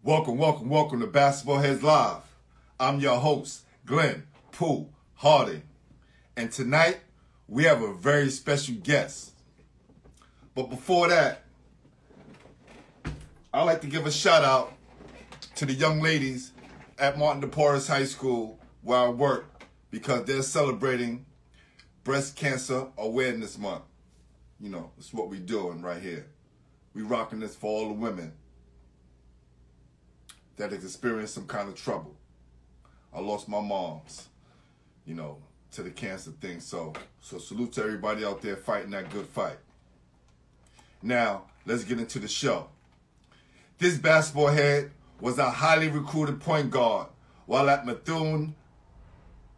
Welcome to Basketball Heads Live. I'm your host, Glenn Pooh Harding. And tonight, we have a very special guest. But before that, I'd like to give a shout out to the young ladies at Methuen High School where I work because they're celebrating Breast Cancer Awareness Month. You know, that's what we're doing right here. We rocking this for all the women that has experienced some kind of trouble. I lost my moms, you know, to the cancer thing. So salute to everybody out there fighting that good fight. Now, let's get into the show. This basketball head was a highly recruited point guard while at Methuen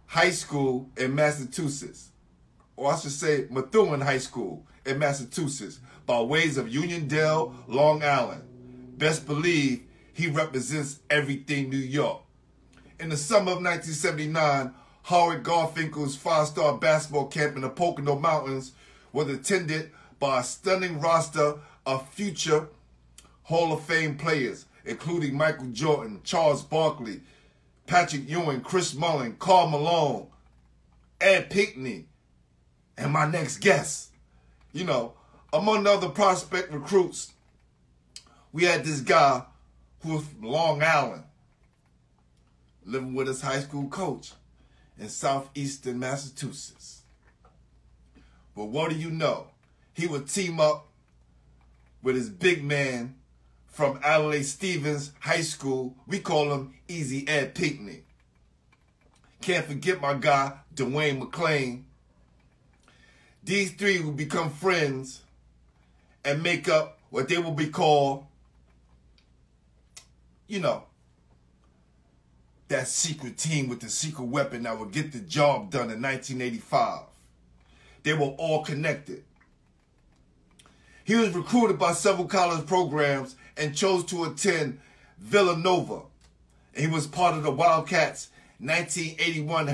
High School in Massachusetts. Or I should say Methuen High School in Massachusetts by ways of Uniondale, Long Island. Best believe he represents everything New York. In the summer of 1979, Howard Garfinkel's five-star basketball camp in the Pocono Mountains was attended by a stunning roster of future Hall of Fame players, including Michael Jordan, Charles Barkley, Patrick Ewing, Chris Mullin, Karl Malone, Ed Pinckney, and my next guest. You know, among the other prospect recruits, we had this guy who was from Long Island, living with his high school coach in southeastern Massachusetts. But what do you know? He would team up with his big man from Adelaide Stevens High School. We call him Easy Ed Pinckney. Can't forget my guy, Dwayne McClain. These three will become friends and make up what they will be called, you know, that secret team with the secret weapon that would get the job done in 1985. They were all connected. He was recruited by several college programs and chose to attend Villanova. And he was part of the Wildcats' 1981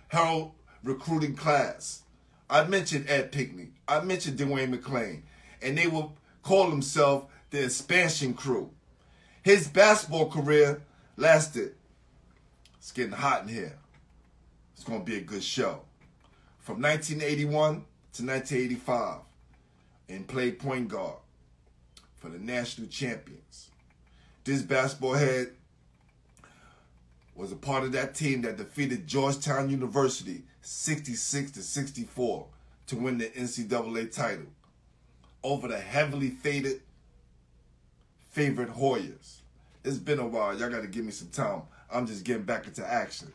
Herald recruiting class. I mentioned Ed Pinckney. I mentioned Dwayne McLain. And they will call themselves the expansion crew. His basketball career lasted. It's getting hot in here. It's going to be a good show. From 1981 to 1985. And played point guard for the national champions. This basketball head was a part of that team that defeated Georgetown University 66-64 to win the NCAA title over the heavily favored Hoyas. It's been a while. Y'all got to give me some time. I'm just getting back into action.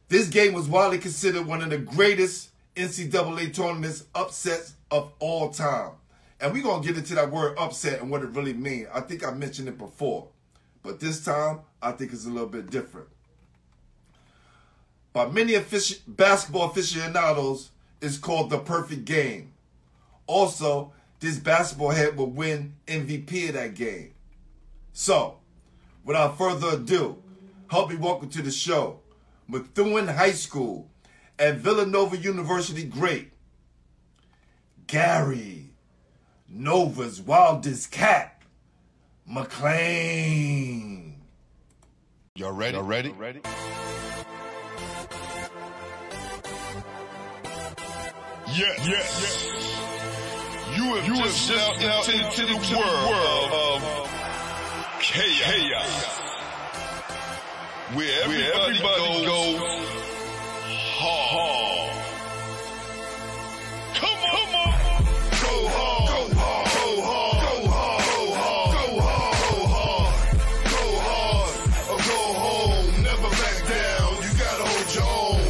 This game was widely considered one of the greatest NCAA tournaments upsets of all time. And we're going to get into that word upset and what it really means. I think I mentioned it before. But this time, I think it's a little bit different. By many basketball aficionados, it's called the perfect game. Also, this basketball head will win MVP of that game. So, without further ado, help me welcome to the show, Methuen High School and Villanova University great, Gary, Nova's wildest cat, McClain. Y'all ready? Y'all ready? Yes. You have just stepped into the world of chaos. Where everybody goes hard. Come on. Go hard. Go hard. Go hard. Go hard. Go hard. Go hard. Or go home. Never back down. You gotta hold your own.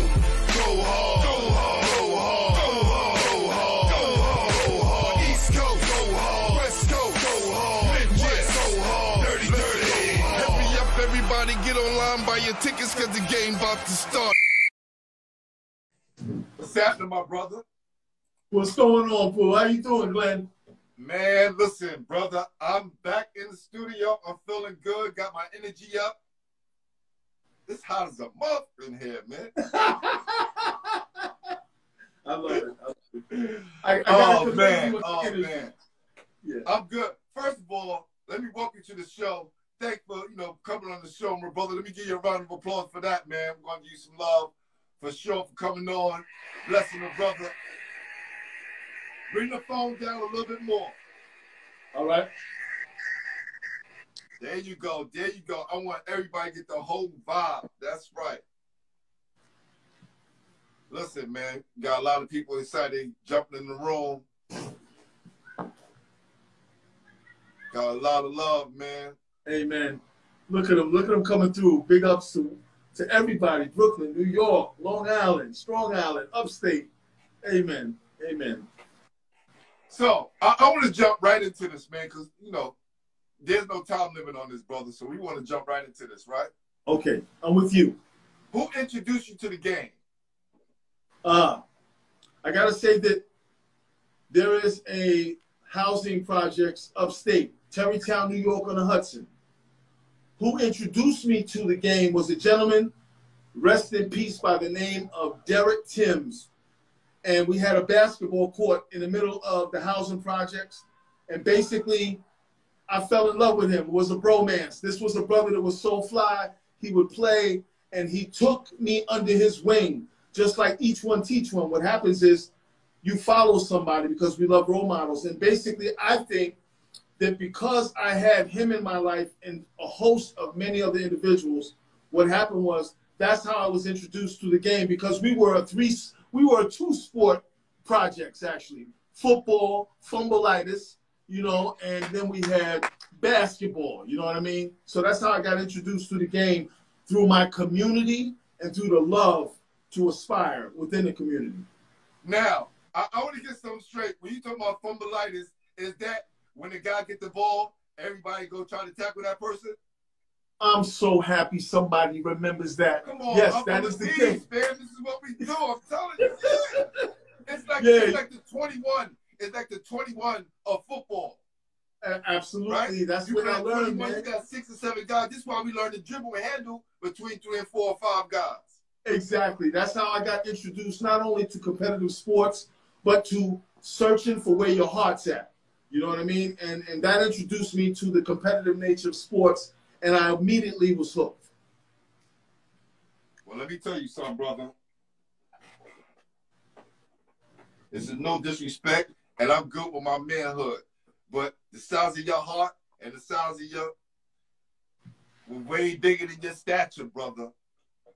Go hard. Go hard. Go hard. Go hard. Go hard. Go hard. East Coast. Go hard. West Coast. Go hard. Midwest. Go hard. Dirty. Hurry up, everybody. Get online. Buy your tickets because the game about to start. What's happening, my brother? What's going on, Pooh? How you doing, Glenn? Man, listen, brother. I'm back in the studio. I'm feeling good. Got my energy up. It's hot as a muff in here, man. I love it. Oh, man. Yeah. I'm good. First of all, let me welcome you to the show. thanks for, coming on the show, my brother. Let me give you a round of applause for that, man. We're going to give you some love for sure for coming on. Blessing the brother. Bring the phone down a little bit more. All right. There you go. There you go. I want everybody to get the whole vibe. That's right. Listen, man, got a lot of people excited jumping in the room. Got a lot of love, man. Amen. Look at them coming through. Big ups to everybody. Brooklyn, New York, Long Island, Strong Island, Upstate. Amen. Amen. So I want to jump right into this, man, because, there's no time limit on this, brother. So we want to jump right into this, right? Okay, I'm with you. Who introduced you to the game? I got to say that there is a housing projects upstate, Terrytown, New York on the Hudson. Who introduced me to the game was a gentleman, rest in peace, by the name of Derek Timms. And we had a basketball court in the middle of the housing projects. And basically, I fell in love with him. It was a bromance. This was a brother that was so fly. He would play, and he took me under his wing, just like each one teach one. What happens is you follow somebody because we love role models. And basically, I think that because I had him in my life and a host of many other individuals, what happened was that's how I was introduced to the game, because we were a two-sport projects, actually. Football, fumbleitis, and then we had basketball, you know what I mean? So that's how I got introduced to the game, through my community and through the love to aspire within the community. Now, I want to get something straight. When you talk about fumbleitis, is that when the guy get the ball, everybody go try to tackle that person? I'm so happy somebody remembers that. Come on, yes, that is the thing, man. This is what we do. I'm telling you. It's like the 21. It's like the 21 of football. Absolutely, right? That's what I learned, man. You got 6 or 7 guys. This is why we learn to dribble and handle between 3 and 4 or 5 guys. Exactly. That's how I got introduced not only to competitive sports, but to searching for where your heart's at. You know what I mean? And that introduced me to the competitive nature of sports, and I immediately was hooked. Well, let me tell you something, brother. This is no disrespect, and I'm good with my manhood. But the size of your heart and the size of your were way bigger than your stature, brother.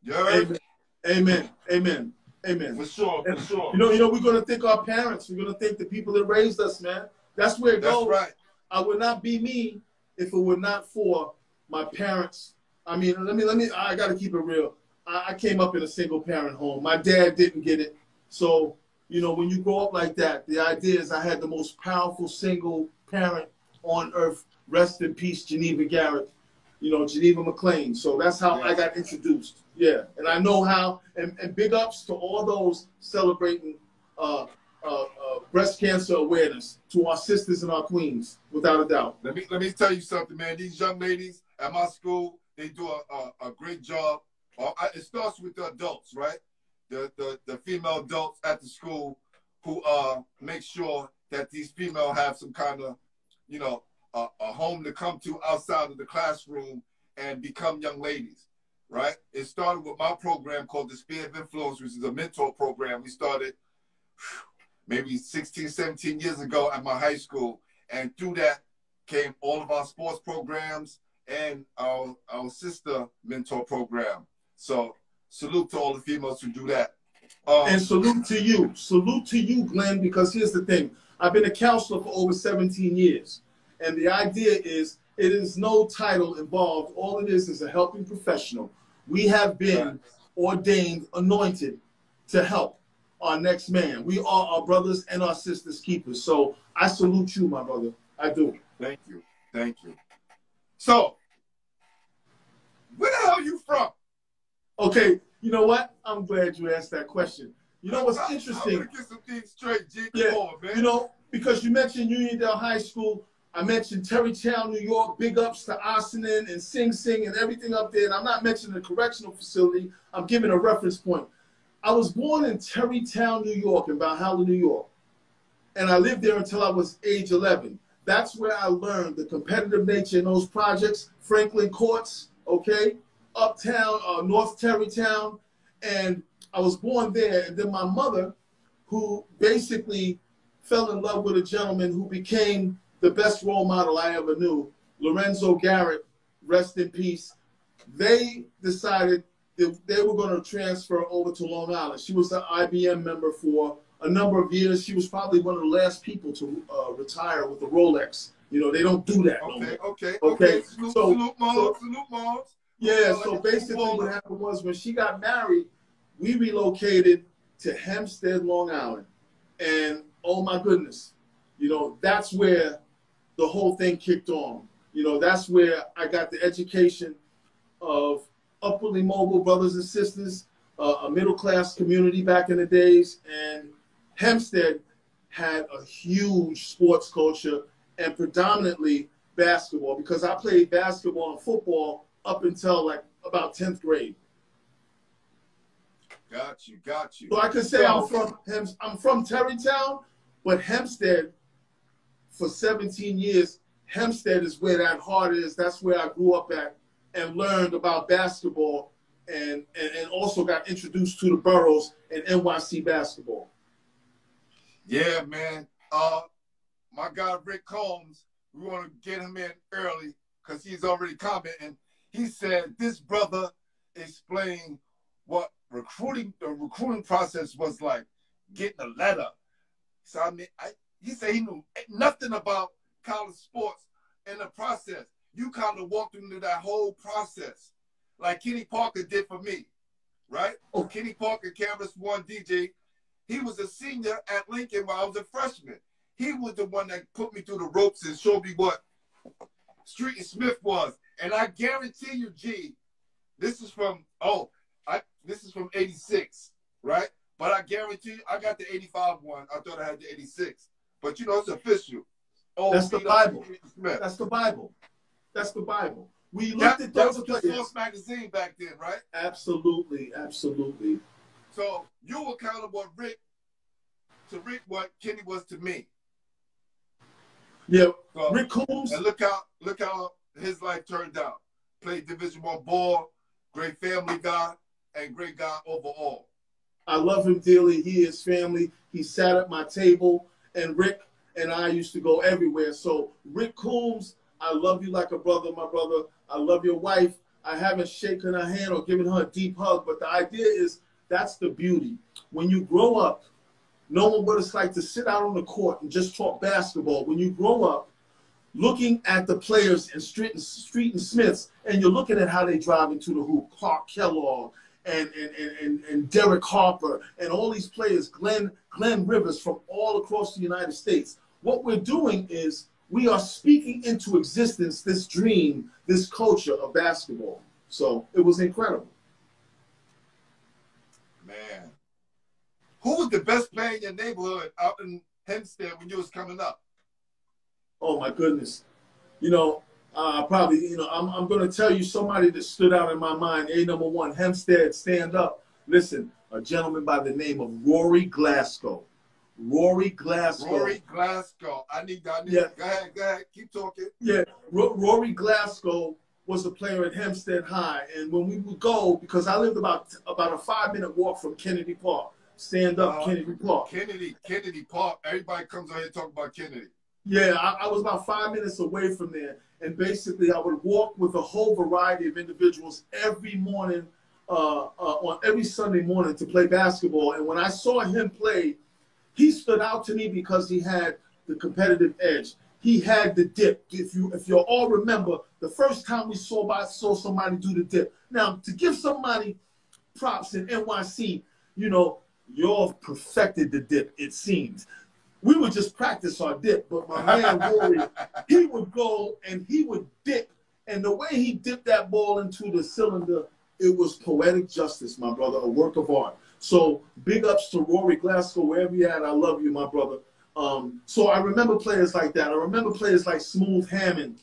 You heard? Amen. Amen. Amen. For sure, for sure. We're going to thank our parents. We're going to thank the people that raised us, man. That's where it goes. That's right. I would not be me if it were not for my parents. I mean, I got to keep it real. I came up in a single parent home. My dad didn't get it. So, when you grow up like that, the idea is I had the most powerful single parent on earth. Rest in peace, Geneva Garrett, Geneva McClain. So that's how I got introduced. Yeah. And I know how, and big ups to all those celebrating breast cancer awareness, to our sisters and our queens, without a doubt. Let me tell you something, man. These young ladies at my school, they do a great job. It starts with the adults, right? The female adults at the school who make sure that these females have some kind of, a home to come to outside of the classroom and become young ladies, right? It started with my program called the Sphere of Influence, which is a mentor program. We started maybe 16, 17 years ago at my high school. And through that came all of our sports programs and our sister mentor program. So salute to all the females who do that. And salute to you. Salute to you, Glenn, because here's the thing. I've been a counselor for over 17 years. And the idea is it is no title involved. All it is a helping professional. We have been ordained, anointed to help our next man. We are our brothers and our sisters' keepers. So I salute you, my brother. I do. Thank you. Thank you. So, where the hell are you from? Okay, you know what? I'm glad you asked that question. You know what's interesting? I'm going to get some things straight, G. Yeah, Come on, man. Because you mentioned Uniondale High School, I mentioned Terrytown, New York, big ups to Ossining and Sing Sing and everything up there. And I'm not mentioning the correctional facility. I'm giving a reference point. I was born in Terrytown, New York, in Valhalla, New York. And I lived there until I was age 11. That's where I learned the competitive nature in those projects, Franklin Courts, okay, Uptown, North Terrytown, and I was born there. And then my mother, who basically fell in love with a gentleman who became the best role model I ever knew, Lorenzo Garrett, rest in peace. They decided that they were going to transfer over to Long Island. She was an IBM member for a number of years. She was probably one of the last people to retire with the Rolex. You know, they don't do that no more. Okay. Salute moms. Yeah, so basically what happened was when she got married, we relocated to Hempstead, Long Island. And oh my goodness, you know, that's where the whole thing kicked on. You know, that's where I got the education of upwardly mobile brothers and sisters, a middle-class community back in the days. And Hempstead had a huge sports culture and predominantly basketball, because I played basketball and football up until like about 10th grade. Got you. So I could say I'm from Terrytown, but Hempstead, for 17 years, Hempstead is where that heart is. That's where I grew up at and learned about basketball and also got introduced to the boroughs and NYC basketball. Yeah, man. My guy Rick Combs, we want to get him in early because he's already commenting. He said this brother explained what the recruiting process was like, getting a letter. So I mean, he said he knew nothing about college sports in the process. You kind of walked him through that whole process, like Kenny Parker did for me, right? Oh, Kenny Parker, Canvas One DJ, he was a senior at Lincoln while I was a freshman. He was the one that put me through the ropes and showed me what Street and Smith was. And I guarantee you, G, this is from 86, right? But I guarantee you, I got the 85 one. I thought I had the 86. But, you know, it's official. Oh, that's the Bible. That's the Bible. That's the Bible. We looked at those players. That was the Source magazine back then, right? Absolutely. So you were kind of what what Kenny was to me. Yeah, so, Rick Coombs. And look how his life turned out. Played Division I ball, great family guy, and great guy overall. I love him dearly. He is family. He sat at my table, and Rick and I used to go everywhere. So Rick Coombs, I love you like a brother, my brother. I love your wife. I haven't shaken her hand or given her a deep hug, but the idea is that's the beauty. When you grow up, knowing what it's like to sit out on the court and just talk basketball, when you grow up looking at the players in Street and Smiths, and you're looking at how they drive into the hoop, Clark Kellogg and Derek Harper and all these players, Glenn Rivers from all across the United States, what we're doing is we are speaking into existence this dream, this culture of basketball. So it was incredible. Man. Who was the best player in your neighborhood out in Hempstead when you was coming up? Oh, my goodness. You know, probably, you know, I'm going to tell you somebody that stood out in my mind. Number one, Hempstead, stand up. Listen, a gentleman by the name of Rory Glasgow. Rory Glasgow. I need. Yeah. Go ahead. Keep talking. Yeah. Rory Glasgow was a player at Hempstead High. And when we would go, because I lived about a 5-minute walk from Kennedy Park. Stand up, Kennedy Park. Kennedy Park. Everybody comes out here talking about Kennedy. Yeah, I was about 5 minutes away from there. And basically, I would walk with a whole variety of individuals every morning, on every Sunday morning to play basketball. And when I saw him play, he stood out to me because he had the competitive edge. He had the dip. If you all remember, the first time we saw somebody do the dip. Now, to give somebody props in NYC, you know, y'all perfected the dip, it seems. We would just practice our dip, but my man Rory, he would go and he would dip. And the way he dipped that ball into the cylinder, it was poetic justice, my brother, a work of art. So big ups to Rory Glasgow, wherever you're at. I love you, my brother. So I remember players like that. I remember players like Smooth Hammond,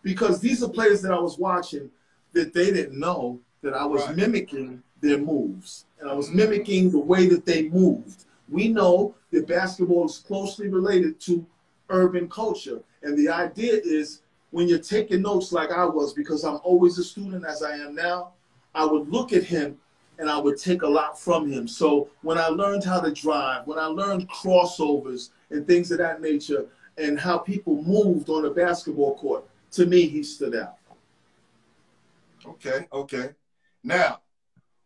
because these are players that I was watching that they didn't know that I was mimicking their moves. And I was mimicking the way that they moved. We know that basketball is closely related to urban culture. And the idea is when you're taking notes like I was, because I'm always a student as I am now, I would look at him and I would take a lot from him. So when I learned how to drive, when I learned crossovers and things of that nature and how people moved on a basketball court, to me, he stood out. Okay, okay. Now,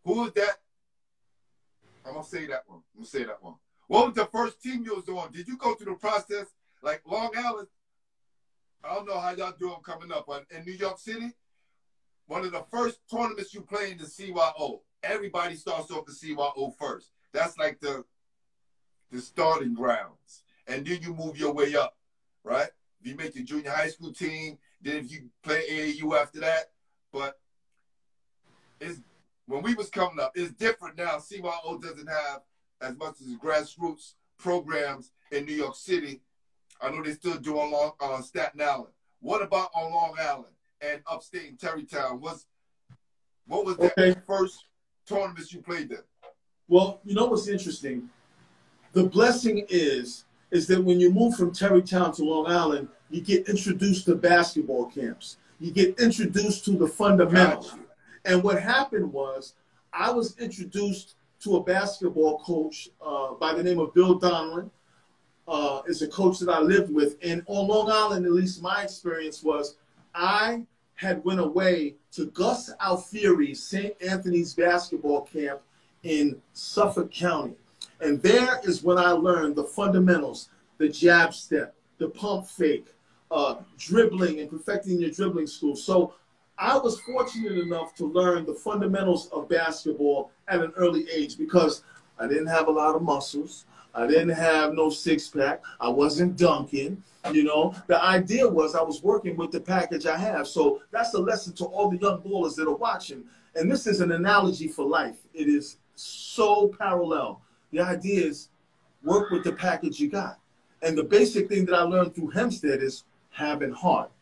who was that? I'm going to say that one. I'm going to say that one. What was the first team you was on? Did you go through the process? Like Long Island, I don't know how y'all doing coming up. But in New York City, one of the first tournaments you play in the CYO, everybody starts off the CYO first. That's like the starting grounds. And then you move your way up, right? If you make the junior high school team, then if you play AAU after that. But it's when we was coming up, it's different now. CYO doesn't have as much as grassroots programs in New York City. I know they still do on Staten Island. What about on Long Island and upstate in Terrytown? What was that first tournaments you played there? Well, you know what's interesting? The blessing is that when you move from Terrytown to Long Island, you get introduced to basketball camps. You get introduced to the fundamentals. And what happened was I was introduced to a basketball coach by the name of Bill Donlon. Is a coach that I lived with. And on Long Island, at least my experience was, I had went away to Gus Alfieri's St. Anthony's basketball camp in Suffolk County. And there is when I learned the fundamentals, the jab step, the pump fake, dribbling and perfecting your dribbling skills. So I was fortunate enough to learn the fundamentals of basketball at an early age because I didn't have a lot of muscles. I didn't have no six-pack. I wasn't dunking. You know, the idea was I was working with the package I have. So that's a lesson to all the young ballers that are watching. And this is an analogy for life. It is so parallel. The idea is work with the package you got. And the basic thing that I learned through Hempstead is having heart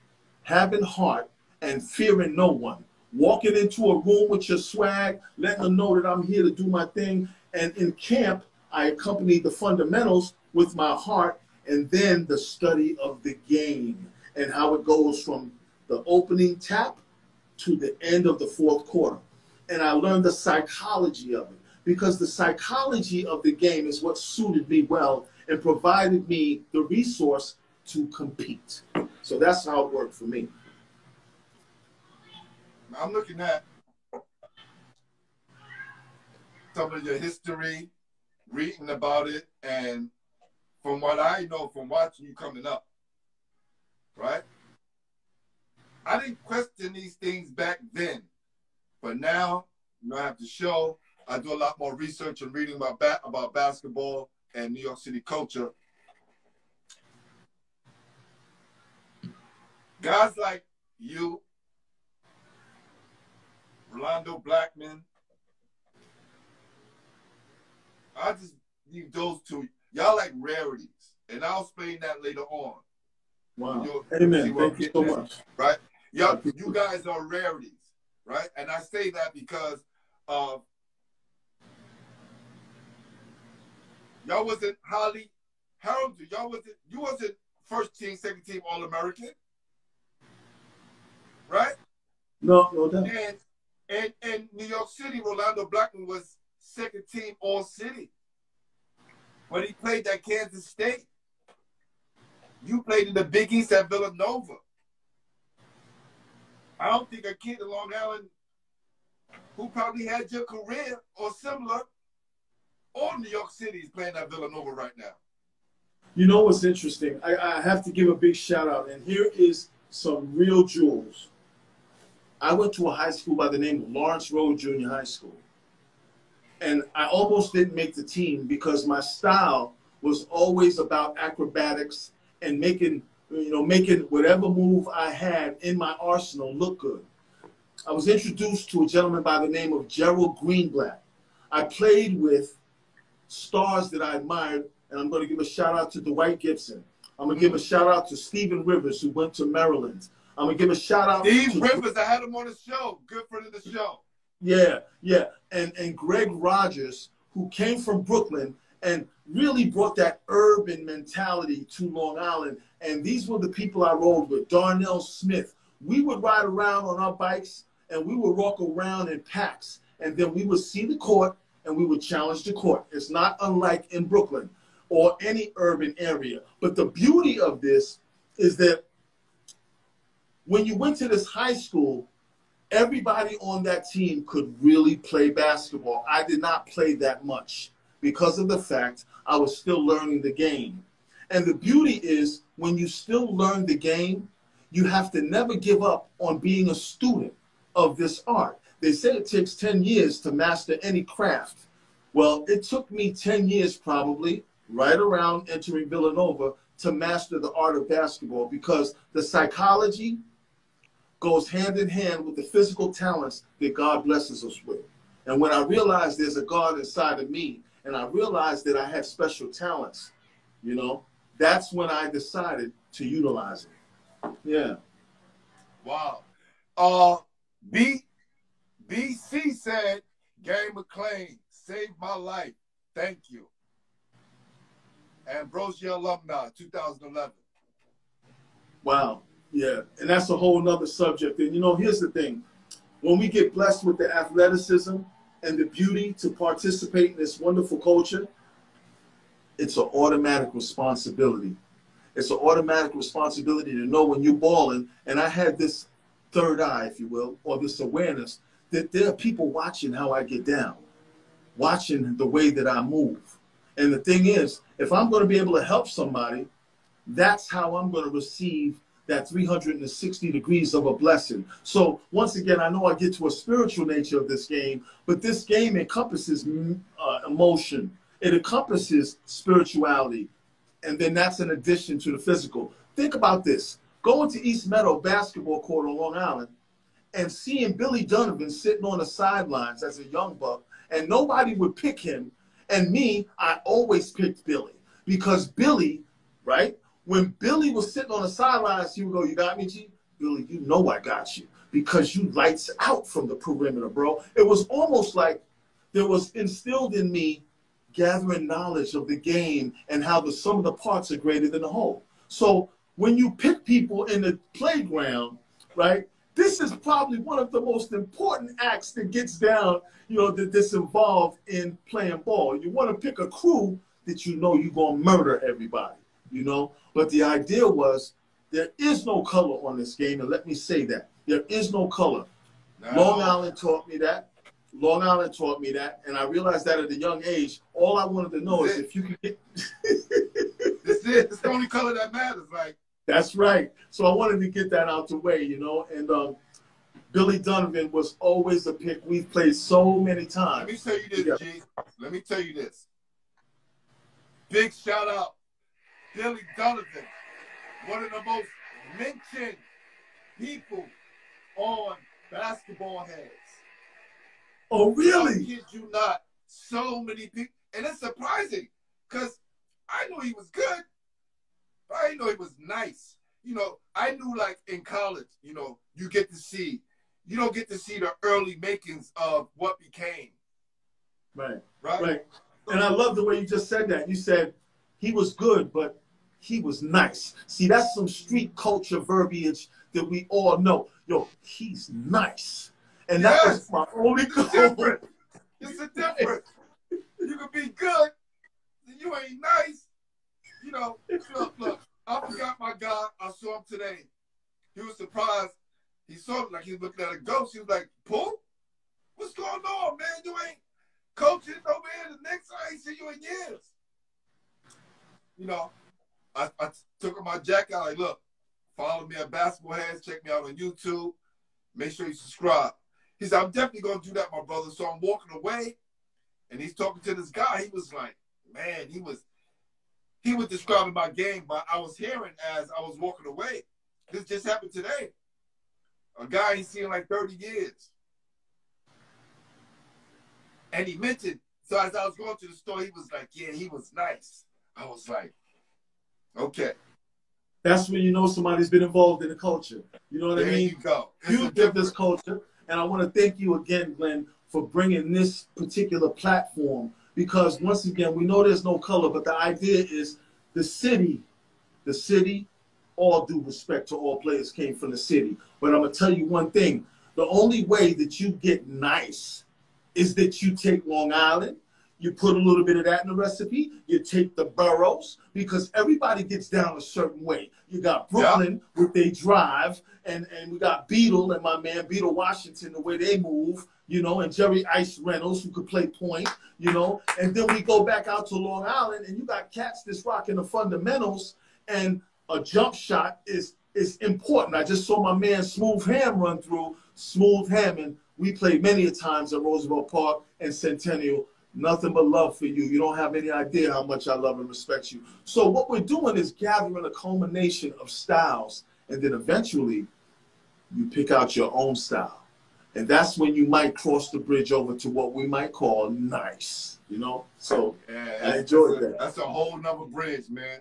and fearing no one. Walking into a room with your swag, letting them know that I'm here to do my thing. And in camp, I accompanied the fundamentals with my heart and then the study of the game and how it goes from the opening tap to the end of the fourth quarter. And I learned the psychology of it because the psychology of the game is what suited me well and provided me the resource to compete. So that's how it worked for me. I'm looking at some of your history, reading about it, and from what I know from watching you coming up, right? I didn't question these things back then, but now, you know, I have to show. I do a lot more research and reading about basketball and New York City culture. Guys like you, Rolando Blackman, I just leave those two. Y'all like rarities, and I'll explain that later on. Wow. Amen. Thank you so much. Right? Y'all, you guys are rarities, right? And I say that because of y'all wasn't highly heralded. You wasn't first team, second team All-American, right? No doubt. And in New York City, Rolando Blackman was second team All-City. But he played at Kansas State. You played in the Big East at Villanova. I don't think a kid in Long Island who probably had your career or similar or New York City is playing at Villanova right now. You know what's interesting? I have to give a big shout out, and here is some real jewels. I went to a high school by the name of Lawrence Road Junior High School. And I almost didn't make the team because my style was always about acrobatics and making whatever move I had in my arsenal look good. I was introduced to a gentleman by the name of Gerald Greenblatt. I played with stars that I admired, and I'm going to give a shout out to Dwight Gibson. I'm going to give a shout out to Stephen Rivers, who went to Maryland. I'm going to give a shout out to Rivers. I had him on the show. Good friend of the show. Yeah. And Greg Rogers, who came from Brooklyn and really brought that urban mentality to Long Island. And these were the people I rode with. Darnell Smith. We would ride around on our bikes, and we would walk around in packs. And then we would see the court, and we would challenge the court. It's not unlike in Brooklyn or any urban area. But the beauty of this is that when you went to this high school, everybody on that team could really play basketball. I did not play that much because of the fact I was still learning the game. And the beauty is when you still learn the game, you have to never give up on being a student of this art. They say it takes 10 years to master any craft. Well, it took me 10 years probably, right around entering Villanova, to master the art of basketball, because the psychology goes hand in hand with the physical talents that God blesses us with. And when I realized there's a God inside of me, and I realized that I had special talents, you know, that's when I decided to utilize it. Yeah. Wow. BC said, Gary McLain saved my life. Thank you. Ambrosia alumni, 2011. Wow. Yeah. And that's a whole nother subject. And, you know, here's the thing. When we get blessed with the athleticism and the beauty to participate in this wonderful culture, it's an automatic responsibility. It's an automatic responsibility to know when you're balling. And I had this third eye, if you will, or this awareness that there are people watching how I get down, watching the way that I move. And the thing is, if I'm going to be able to help somebody, that's how I'm going to receive that 360 degrees of a blessing. So once again, I know I get to a spiritual nature of this game, but this game encompasses emotion. It encompasses spirituality. And then that's in addition to the physical. Think about this. Going to East Meadow basketball court on Long Island and seeing Billy Donovan sitting on the sidelines as a young buck, and nobody would pick him. And me, I always picked Billy, because Billy, right? When Billy was sitting on the sidelines, he would go, "You got me, G? Billy, you know I got you, because you lights out from the perimeter, bro." It was almost like there was instilled in me gathering knowledge of the game and how the sum of the parts are greater than the whole. So when you pick people in the playground, right, this is probably one of the most important acts that gets down, you know, that's involved in playing ball. You want to pick a crew that you know you're going to murder everybody, you know. But the idea was there is no color on this game, and let me say that. There is no color. No. Long Island taught me that. Long Island taught me that, and I realized that at a young age. All I wanted to know is if you could get... This is it's the only color that matters, like. That's right. So I wanted to get that out the way, you know. And Billy Donovan was always a pick. We've played so many times. Let me tell you this, G. Let me tell you this. Big shout out, Billy Donovan, one of the most mentioned people on Basketball Heads. Oh, really? I kid you not. So many people. And it's surprising, because I knew he was good. I didn't know he was nice. You know, I knew, like, in college, you know, you don't get to see the early makings of what became. Right. Right? Right. And I love the way you just said that. You said he was good, but he was nice. See, that's some street culture verbiage that we all know. Yo, he's nice. And that was my only goal. It's a difference. You can be good, and you ain't nice. You know, look, I forgot my guy. I saw him today. He was surprised. He saw it like he was looking at a ghost. He was like, "Pooh, what's going on, man? You ain't coaching over here the Knicks. I ain't seen you in years." You know, I took my jacket out. Like, look, follow me at Basketball Heads. Check me out on YouTube. Make sure you subscribe. He said, "I'm definitely going to do that, my brother." So I'm walking away, and he's talking to this guy. He was like, man, he was describing my game, but I was hearing as I was walking away. This just happened today. A guy he's seen like 30 years. And he mentioned, so as I was going to the store, he was like, yeah, he was nice. I was like, okay. That's when you know somebody's been involved in the culture. You know what I mean? There you go. You give this culture. And I want to thank you again, Glenn, for bringing this particular platform, because once again, we know there's no color, but the idea is the city, all due respect to all players came from the city. But I'm going to tell you one thing. The only way that you get nice is that you take Long Island, you put a little bit of that in the recipe, you take the boroughs, because everybody gets down a certain way. You got Brooklyn with they drive, and we got Beetle and my man Beetle Washington, the way they move, you know, and Jerry Ice Reynolds, who could play point, you know. And then we go back out to Long Island, and you got cats that's rocking the fundamentals, and a jump shot is important. I just saw my man Smooth Ham run through. Smooth Ham, and we played many a times at Roosevelt Park and Centennial. Nothing but love for you. You don't have any idea how much I love and respect you. So what we're doing is gathering a culmination of styles, and then eventually you pick out your own style. And that's when you might cross the bridge over to what we might call nice, you know? So I enjoyed that. That's a whole nother bridge, man.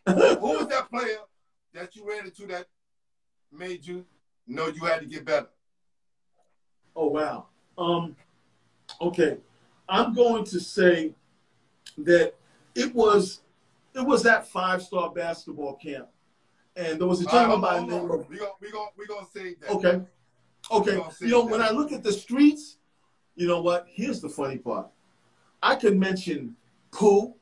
Who was that player that you ran into that made you know you had to get better? Oh, wow. Okay. I'm going to say that it was that five-star basketball camp. And there was a gentleman by the name of... We're gonna say that. Okay. Okay. You know, when I look at the streets, you know what? Here's the funny part. I could mention Pooh.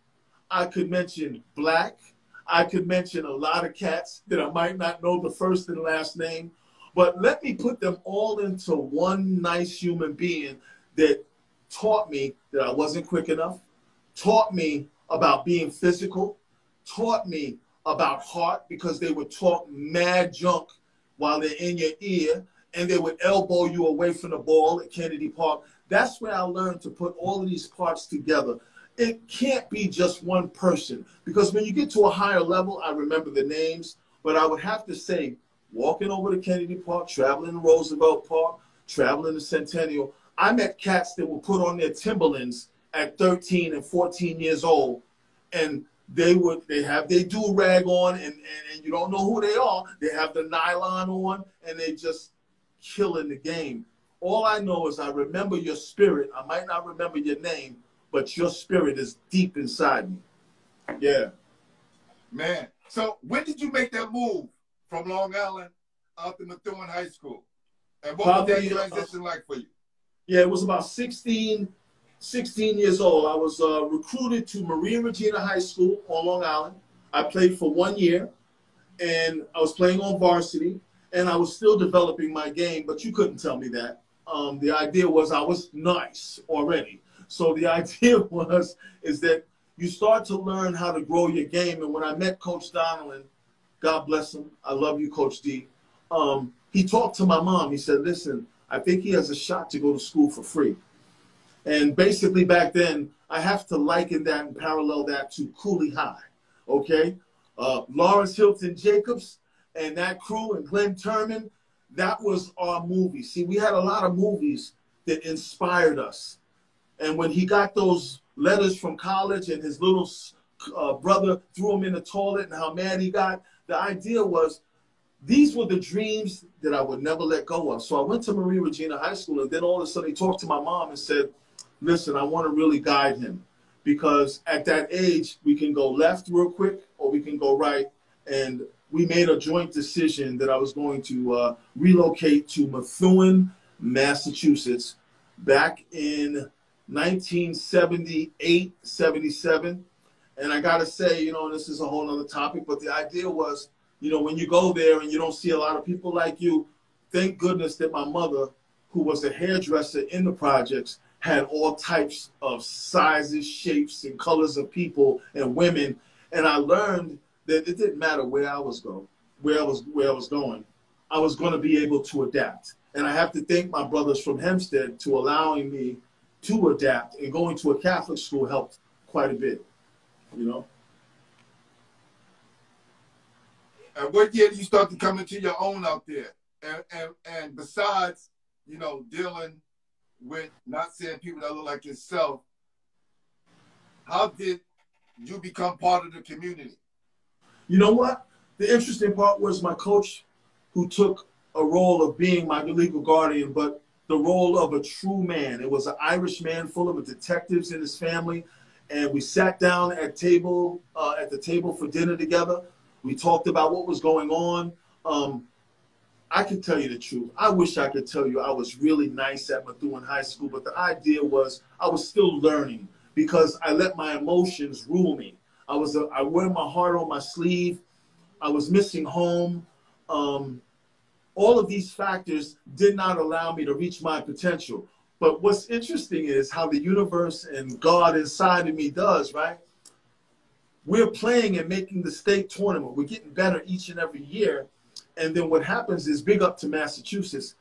I could mention Black. I could mention a lot of cats that I might not know the first and last name. But let me put them all into one nice human being that taught me that I wasn't quick enough, taught me about being physical, taught me about heart, because they would talk mad junk while they're in your ear, and they would elbow you away from the ball at Kennedy Park. That's where I learned to put all of these parts together. It can't be just one person, because when you get to a higher level, I remember the names, but I would have to say, walking over to Kennedy Park, traveling to Roosevelt Park, traveling to Centennial, I met cats that would put on their Timberlands at 13 and 14 years old, and they have their do-rag on, and you don't know who they are. They have the nylon on, and they just killing the game. All I know is I remember your spirit. I might not remember your name, but your spirit is deep inside me. Yeah. Man, so when did you make that move from Long Island out to Methuen High School? And what was that transition like for you? Yeah, it was about 16 years old. I was recruited to Maria Regina High School on Long Island. I played for 1 year, and I was playing on varsity, and I was still developing my game, but you couldn't tell me that. The idea was I was nice already. So the idea is that you start to learn how to grow your game. And when I met Coach Donlon, God bless him, I love you, Coach D, he talked to my mom. He said, listen, I think he has a shot to go to school for free. And basically back then, I have to liken that and parallel that to Cooley High, okay? Lawrence Hilton Jacobs and that crew and Glenn Turman, that was our movie. See, we had a lot of movies that inspired us. And when he got those letters from college and his little brother threw him in the toilet and how mad he got, the idea was these were the dreams that I would never let go of. So I went to Maria Regina High School, and then all of a sudden he talked to my mom and said, listen, I want to really guide him, because at that age, we can go left real quick or we can go right. And we made a joint decision that I was going to relocate to Methuen, Massachusetts, back in 1978, 77. And I got to say, you know, this is a whole other topic, but the idea was, you know, when you go there and you don't see a lot of people like you, thank goodness that my mother, who was a hairdresser in the projects, had all types of sizes, shapes, and colors of people and women. And I learned that it didn't matter where I was going, I was going to be able to adapt. And I have to thank my brothers from Hempstead to allowing me to adapt, and going to a Catholic school helped quite a bit, you know. And what year did you start to come into your own out there? And besides, you know, dealing with not seeing people that look like yourself, how did you become part of the community? You know what? The interesting part was my coach, who took a role of being my legal guardian, but the role of a true man. It was an Irish man full of detectives in his family, and we sat down at the table for dinner together. We talked about what was going on. I can tell you the truth. I wish I could tell you I was really nice at Methuen High School, but the idea was I was still learning because I let my emotions rule me. I wear my heart on my sleeve. I was missing home. All of these factors did not allow me to reach my potential. But what's interesting is how the universe and God inside of me does, right? We're playing and making the state tournament. We're getting better each and every year. And then what happens is, big up to Massachusetts,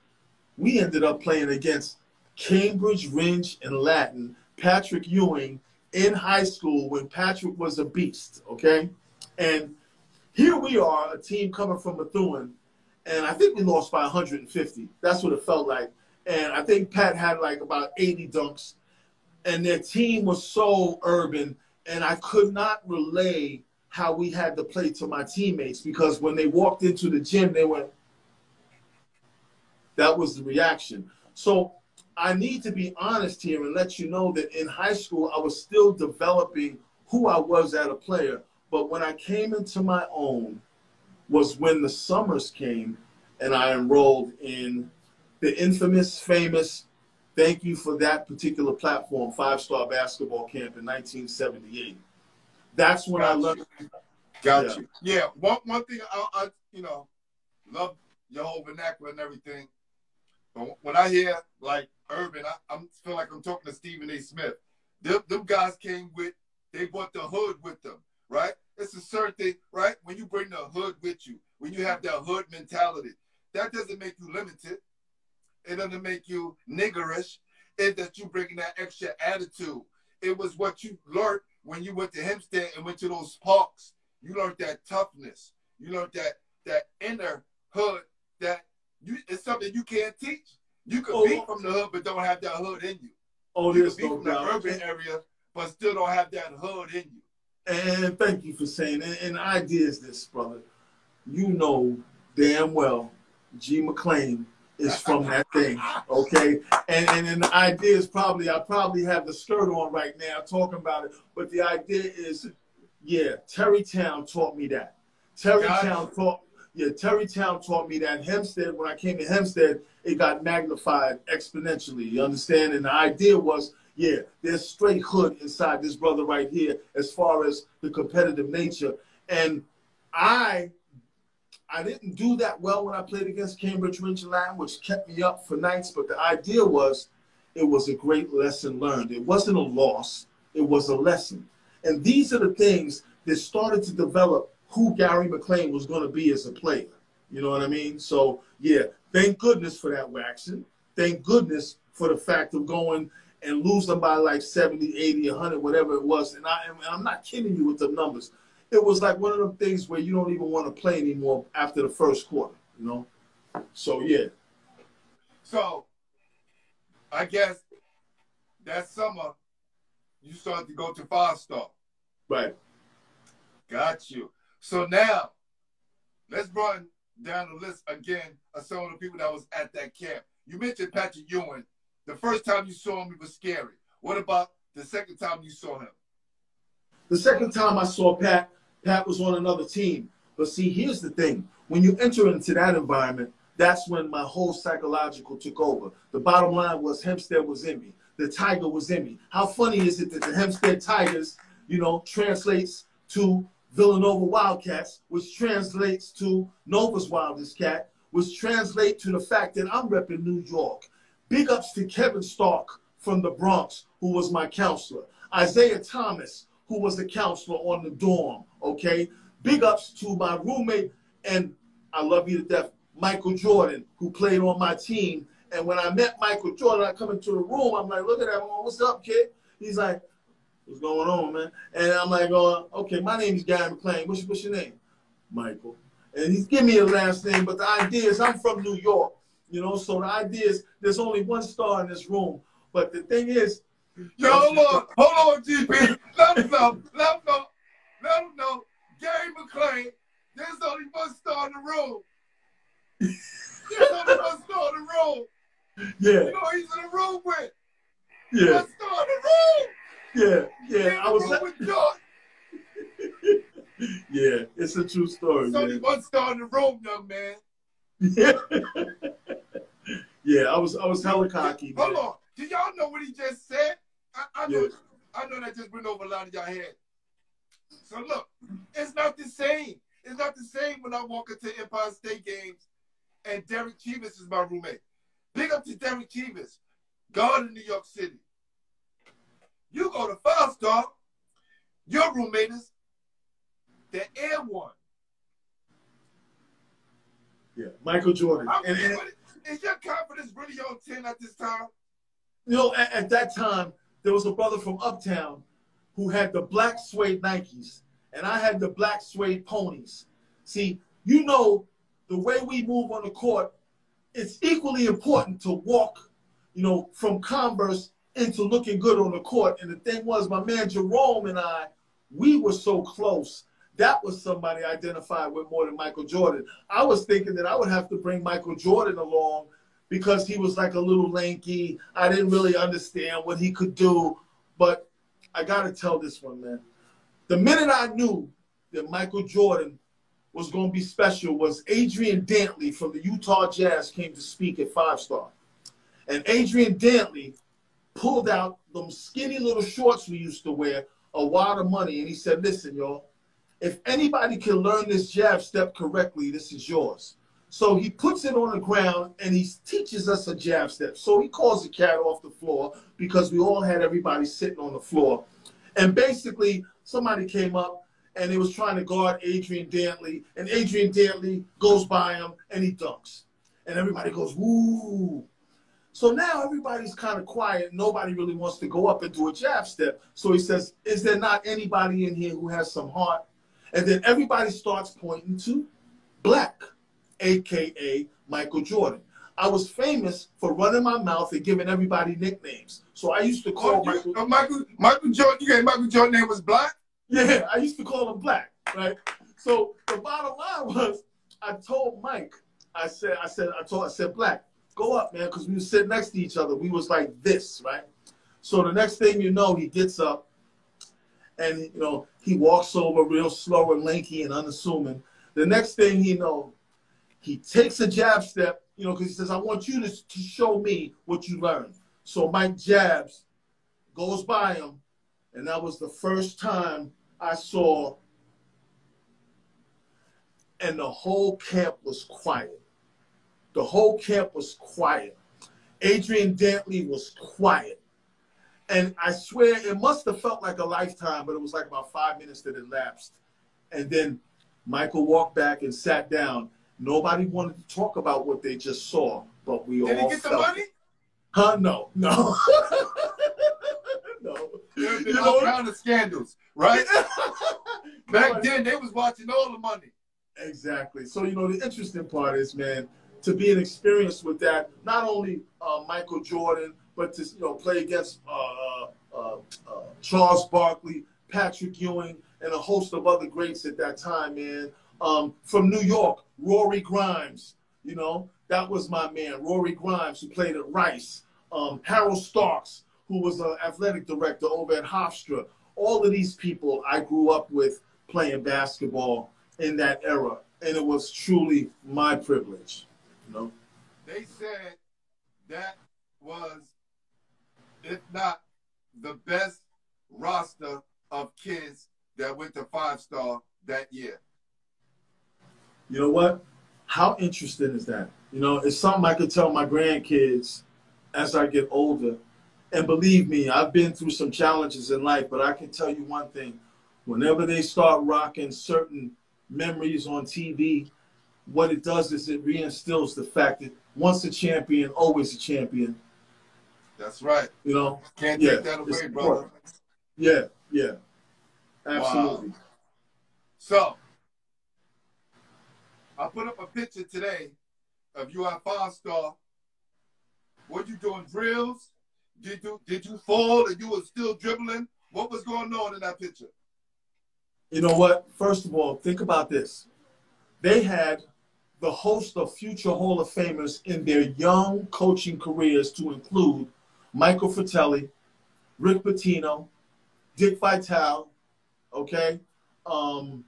we ended up playing against Cambridge, Ringe, and Latin, Patrick Ewing in high school when Patrick was a beast, okay? And here we are, a team coming from Methuen, and I think we lost by 150. That's what it felt like. And I think Pat had like about 80 dunks, and their team was so urban, and I could not relay how we had to play to my teammates, because when they walked into the gym, they went, that was the reaction. So I need to be honest here and let you know that in high school, I was still developing who I was as a player. But when I came into my own was when the summers came and I enrolled in the infamous, famous, thank you for that particular platform, 5-star basketball camp in 1978. That's when I learned. Got you. Yeah, one thing I love your whole vernacular and everything. But when I hear like urban, I feel like I'm talking to Stephen A. Smith. Them guys they brought the hood with them, right? It's a certain thing, right? When you bring the hood with you, when you have that hood mentality, that doesn't make you limited. It doesn't make you niggerish. It's that you bringing that extra attitude. It was what you learned when you went to Hempstead and went to those parks. You learned that toughness. You learned that inner hood it's something you can't teach. You could be from the hood but don't have that hood in you. You could be from the urban area but still don't have that hood in you. And thank you for saying it. And the idea is this, brother. You know damn well G. McLain is from that thing, okay? And the idea is I probably have the skirt on right now talking about it, but the idea is, yeah, Terrytown taught me that. Terrytown taught me that. Hempstead, when I came to Hempstead, it got magnified exponentially, you understand? And the idea was, yeah, there's straight hood inside this brother right here as far as the competitive nature. And I didn't do that well when I played against Cambridge, Ringe, and Latin, which kept me up for nights. But the idea was, it was a great lesson learned. It wasn't a loss. It was a lesson. And these are the things that started to develop who Gary McLain was going to be as a player. You know what I mean? So, yeah, thank goodness for that waxing. Thank goodness for the fact of going and losing by like 70, 80, 100, whatever it was. And I'm not kidding you with the numbers. It was like one of them things where you don't even want to play anymore after the first quarter, you know? So, yeah. So, I guess that summer, you started to go to 5-star. Right. Got you. So now, let's run down the list again of some of the people that was at that camp. You mentioned Patrick Ewing. The first time you saw him, it was scary. What about the second time you saw him? The second time I saw Pat was on another team. But see, here's the thing. When you enter into that environment, that's when my whole psychological took over. The bottom line was Hempstead was in me. The Tiger was in me. How funny is it that the Hempstead Tigers, translates to Villanova Wildcats, which translates to Nova's Wildest Cat, which translates to the fact that I'm repping New York. Big ups to Kevin Stark from the Bronx, who was my counselor. Isaiah Thomas, who was the counselor on the dorm, okay? Big ups to my roommate, and I love you to death, Michael Jordan, who played on my team. And when I met Michael Jordan, I come into the room, I'm like, look at that, what's up, kid? He's like, what's going on, man? And I'm like, okay, my name is Gary McLain. What's your name? Michael. And he's giving me a last name, but the idea is I'm from New York, so the idea is there's only one star in this room. But the thing is, yo, hold on, GP. Let him know. Gary McLain, there's only one star in the room. There's only one star in the room. Yeah. You know he's in the room with. Yeah. One star in the room. Yeah. Yeah. I was with George. Yeah, it's a true story. There's only one star in the room, young man. Yeah. Yeah, I was hella cocky, man. Hold on. Do y'all know what he just said? I know. Yeah. I know that just went over a lot of y'all head. So look, it's not the same. It's not the same when I walk into Empire State games and Derek Chivas is my roommate. Big up to Derek Chivas, God in New York City. You go to 5-star, your roommate is the Air One. Yeah, Michael Jordan. Is your confidence really on 10 at this time? You know, at that time, there was a brother from Uptown who had the black suede Nikes, and I had the black suede ponies. See, you know, the way we move on the court, it's equally important to walk, you know, from Converse into looking good on the court. And the thing was, my man Jerome and I, we were so close. That was somebody I identified with more than Michael Jordan. I was thinking that I would have to bring Michael Jordan along because he was like a little lanky. I didn't really understand what he could do. But I got to tell this one, man. The minute I knew that Michael Jordan was going to be special was Adrian Dantley from the Utah Jazz came to speak at 5-star. And Adrian Dantley pulled out them skinny little shorts we used to wear, a wad of money, and he said, listen, y'all, if anybody can learn this jab step correctly, this is yours. So he puts it on the ground and he teaches us a jab step. So he calls the cat off the floor because we all had everybody sitting on the floor. And basically somebody came up and he was trying to guard Adrian Dantley, and Adrian Dantley goes by him and he dunks. And everybody goes, woo. So now everybody's kind of quiet. Nobody really wants to go up and do a jab step. So he says, is there not anybody in here who has some heart? And then everybody starts pointing to Black, a.k.a. Michael Jordan. I was famous for running my mouth and giving everybody nicknames. So I used to call Michael Jordan. You gave Michael Jordan name was Black? Yeah, I used to call him Black, right? So the bottom line was, I told Mike, I said, Black, go up, man, because we were sitting next to each other. We was like this, right? So the next thing you know, he gets up and, you know, he walks over real slow and lanky and unassuming. The next thing you know, he takes a jab step, you know, because he says, I want you to show me what you learned. So Mike jabs, goes by him, and that was the first time I saw, and the whole camp was quiet. The whole camp was quiet. Adrian Dantley was quiet. And I swear it must have felt like a lifetime, but it was like about 5 minutes that it lapsed. And then Michael walked back and sat down. Nobody wanted to talk about what they just saw, but we all felt it. Did he get the money? Huh? No. No. No. There have been all kinds of scandals, right? Back then, they was watching all the money. Exactly. So, you know, the interesting part is, man, to be an experience with that, not only Michael Jordan, but to, you know, play against Charles Barkley, Patrick Ewing, and a host of other greats at that time, man. From New York, Rory Grimes, you know, that was my man. Rory Grimes, who played at Rice. Harold Starks, who was an athletic director over at Hofstra. All of these people I grew up with playing basketball in that era, and it was truly my privilege, you know. They said that was, if not the best roster of kids that went to 5-star that year. You know what? How interesting is that? You know, it's something I could tell my grandkids as I get older. And believe me, I've been through some challenges in life, but I can tell you one thing. Whenever they start rocking certain memories on TV, what it does is it reinstills the fact that once a champion, always a champion. That's right. You know? Can't take that away, brother. Yeah, yeah. Absolutely. Wow. So, I put up a picture today of you at 5-star. What you doing, drills? Did you fall and you were still dribbling? What was going on in that picture? You know what? First of all, think about this. They had the host of future Hall of Famers in their young coaching careers, to include Michael Fratelli, Rick Pitino, Dick Vitale, okay? Oh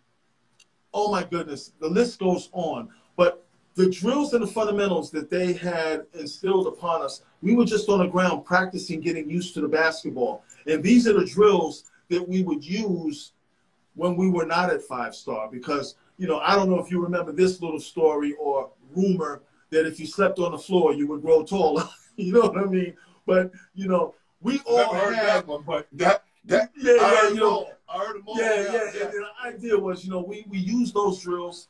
my goodness, the list goes on. But the drills and the fundamentals that they had instilled upon us, we were just on the ground practicing, getting used to the basketball. And these are the drills that we would use when we were not at 5-star, because, you know, I don't know if you remember this little story or rumor that if you slept on the floor, you would grow taller. You know what I mean? But, you know, we all heard had that one, but that yeah, I heard you them know, all. I heard them all. yeah. And the idea was, you know, we used those drills.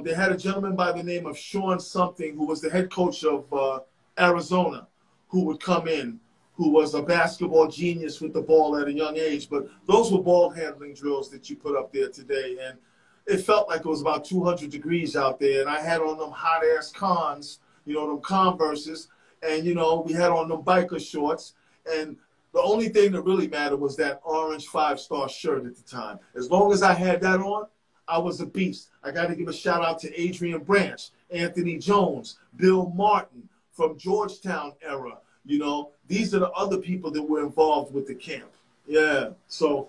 They had a gentleman by the name of Sean something, who was the head coach of Arizona, who would come in, who was a basketball genius with the ball at a young age. But those were ball handling drills that you put up there today. And it felt like it was about 200 degrees out there. And I had on them hot-ass Cons, you know, them Converses. And, you know, we had on them biker shorts. And the only thing that really mattered was that orange 5-star shirt at the time. As long as I had that on, I was a beast. I got to give a shout out to Adrian Branch, Anthony Jones, Bill Martin from Georgetown era. You know, these are the other people that were involved with the camp. Yeah. So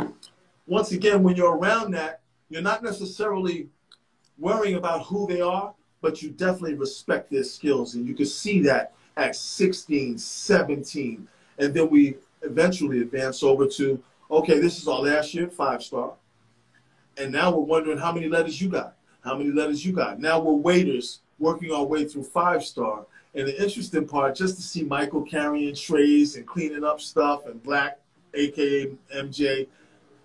once again, when you're around that, you're not necessarily worrying about who they are, but you definitely respect their skills. And you can see that at 16, 17. And then we eventually advance over to, okay, this is our last year, 5-star. And now we're wondering how many letters you got. How many letters you got. Now we're waiters working our way through 5-star. And the interesting part, just to see Michael carrying trays and cleaning up stuff, and Black, a.k.a. MJ,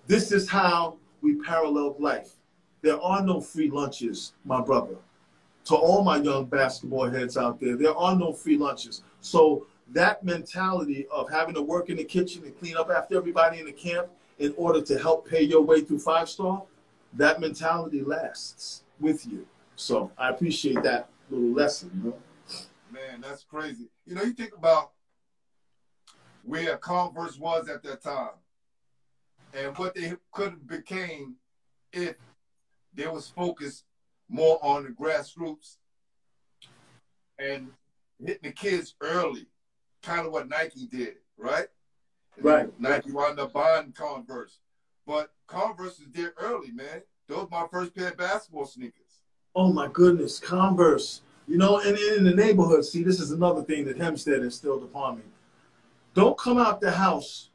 this is how we paralleled life. There are no free lunches, my brother. To all my young basketball heads out there are no free lunches. So that mentality of having to work in the kitchen and clean up after everybody in the camp in order to help pay your way through 5-star, that mentality lasts with you. So I appreciate that little lesson, you know? Man, that's crazy. You know, you think about where Converse was at that time and what they could have became if there was focus more on the grassroots and hitting the kids early, kind of what Nike did, right? And right. Nike wound up buying Converse. But Converse is there early, man. Those were my first pair of basketball sneakers. Oh, my goodness, Converse. You know, and in the neighborhood, see, this is another thing that Hempstead instilled upon me. Don't come out the house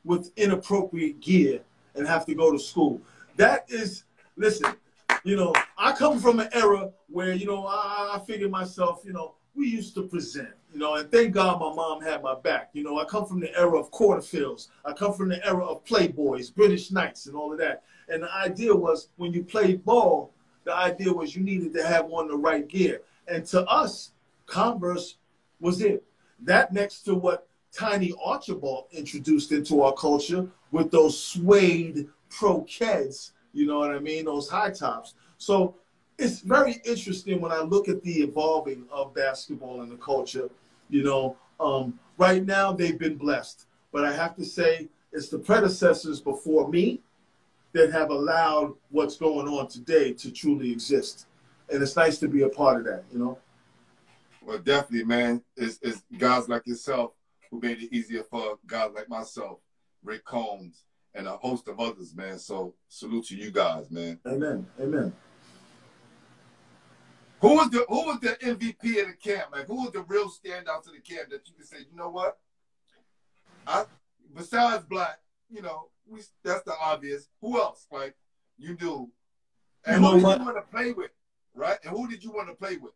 with inappropriate gear and have to go to school. That is, listen, you know, I come from an era where, you know, I figured myself, you know, we used to present, you know, and thank God my mom had my back. You know, I come from the era of quarterfills. I come from the era of Playboys, British Knights, and all of that. And the idea was when you played ball, the idea was you needed to have on the right gear. And to us, Converse was it. That next to what Tiny Archibald introduced into our culture with those suede pro Keds, you know what I mean, those high tops. So it's very interesting when I look at the evolving of basketball and the culture. You know, right now they've been blessed. But I have to say it's the predecessors before me that have allowed what's going on today to truly exist. And it's nice to be a part of that, you know? Well, definitely, man. It's guys like yourself who made it easier for guys like myself, Rick Combs, and a host of others, man. So salute to you guys, man. Amen. Amen. Who was the MVP of the camp? Like, who was the real standout to the camp that you can say, you know what? Besides Black, you know, that's the obvious. Who else? Like, you do. And who did you want to play with? Right? And who did you want to play with?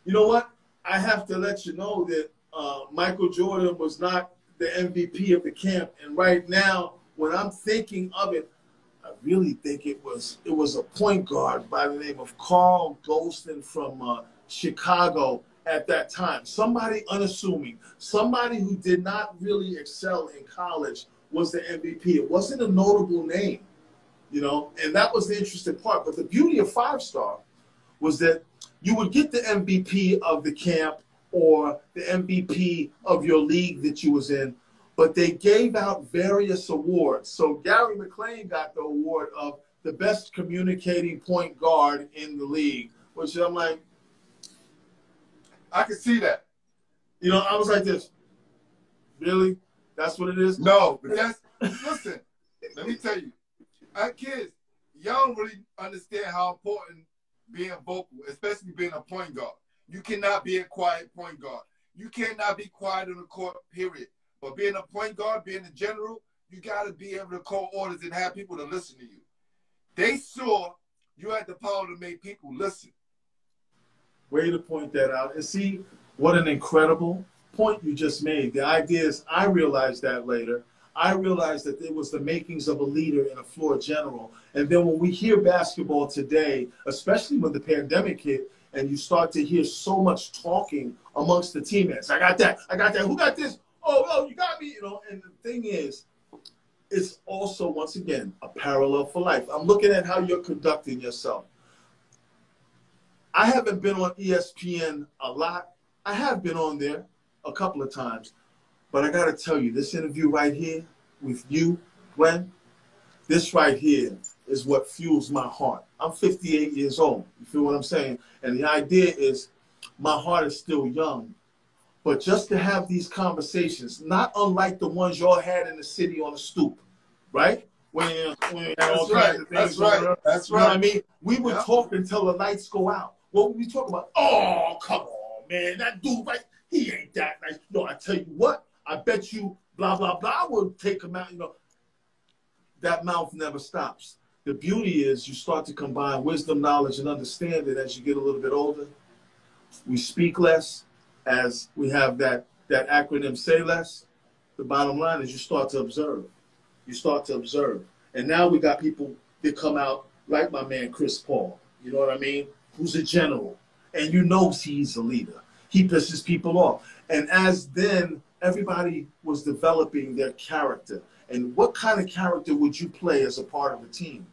You know what? I have to let you know that Michael Jordan was not the MVP of the camp. And right now, when I'm thinking of it, I really think it was a point guard by the name of Carl Golston from Chicago at that time. Somebody unassuming, somebody who did not really excel in college was the MVP. It wasn't a notable name, you know, and that was the interesting part. But the beauty of 5-star was that you would get the MVP of the camp or the MVP of your league that you was in, but they gave out various awards. So Gary McLain got the award of the best communicating point guard in the league, which I'm like, I can see that. You know, I was like this. Really? That's what it is? No, but listen, let me tell you. Kids, y'all don't really understand how important being vocal, especially being a point guard. You cannot be a quiet point guard. You cannot be quiet on the court, period. But being a point guard, being a general, you got to be able to call orders and have people to listen to you. They saw you had the power to make people listen. Way to point that out. And see, what an incredible point you just made. The idea is, I realized that later. I realized that there was the makings of a leader and a floor general. And then when we hear basketball today, especially when the pandemic hit, and you start to hear so much talking amongst the teammates. I got that. I got that. Who got this? Oh, you got me. You know, and the thing is, it's also, once again, a parallel for life. I'm looking at how you're conducting yourself. I haven't been on ESPN a lot. I have been on there a couple of times. But I got to tell you, this interview right here with you, Glenn, this right here is what fuels my heart. I'm 58 years old. You feel what I'm saying? And the idea is my heart is still young. But just to have these conversations, not unlike the ones y'all had in the city on the stoop, right? When That's right. That's right. That's you know right. what I mean? We would talk until the lights go out. What would we talk about? Oh, come on, man. That dude, right? He ain't that nice. No, I tell you what. I bet you blah, blah, blah will take him out. You know, that mouth never stops. The beauty is you start to combine wisdom, knowledge, and understanding as you get a little bit older. We speak less as we have that acronym say less. The bottom line is you start to observe. You start to observe. And now we got people that come out like my man Chris Paul, you know what I mean, who's a general. And you know he's a leader. He pisses people off. And as then everybody was developing their character. And what kind of character would you play as a part of a team?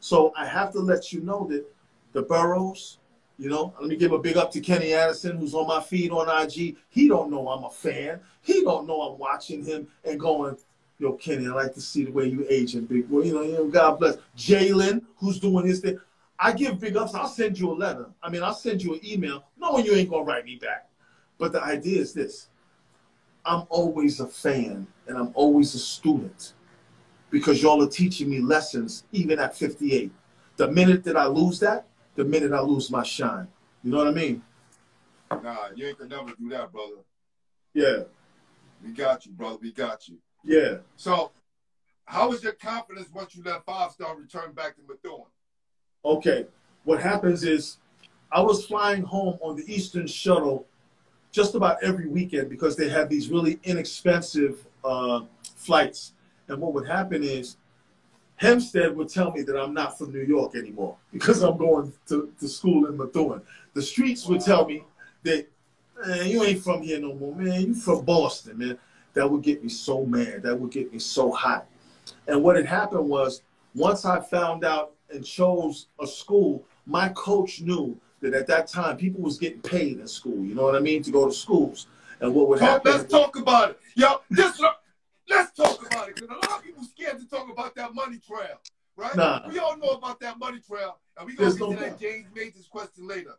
So I have to let you know that the Burrows, you know, let me give a big up to Kenny Addison, who's on my feed on IG. He don't know I'm a fan. He don't know I'm watching him and going, yo, Kenny, I like to see the way you aging, big boy. You know, God bless. Jalen, who's doing his thing. I give big ups. I'll send you a letter. I mean, I'll send you an email knowing you ain't going to write me back. But the idea is this. I'm always a fan and I'm always a student because y'all are teaching me lessons even at 58. The minute that I lose that, the minute I lose my shine. You know what I mean? Nah, you ain't gonna never do that, brother. Yeah. We got you, brother. We got you. Yeah. So, how was your confidence once you left 5-star return back to Methuen? Okay. What happens is I was flying home on the Eastern Shuttle just about every weekend because they had these really inexpensive flights. And what would happen is Hempstead would tell me that I'm not from New York anymore because I'm going to school in Methuen. The streets would tell me that, man, you ain't from here no more, man. You from Boston, man. That would get me so mad. That would get me so hot. And what had happened was once I found out and chose a school, my coach knew that at that time people was getting paid in school, you know what I mean, to go to schools. And what would happen? Let's talk about it. Yo, let's talk about it, because a lot of people scared to talk about that money trail, right? Nah. We all know about that money trail, and we're going to get to that James Majors question later.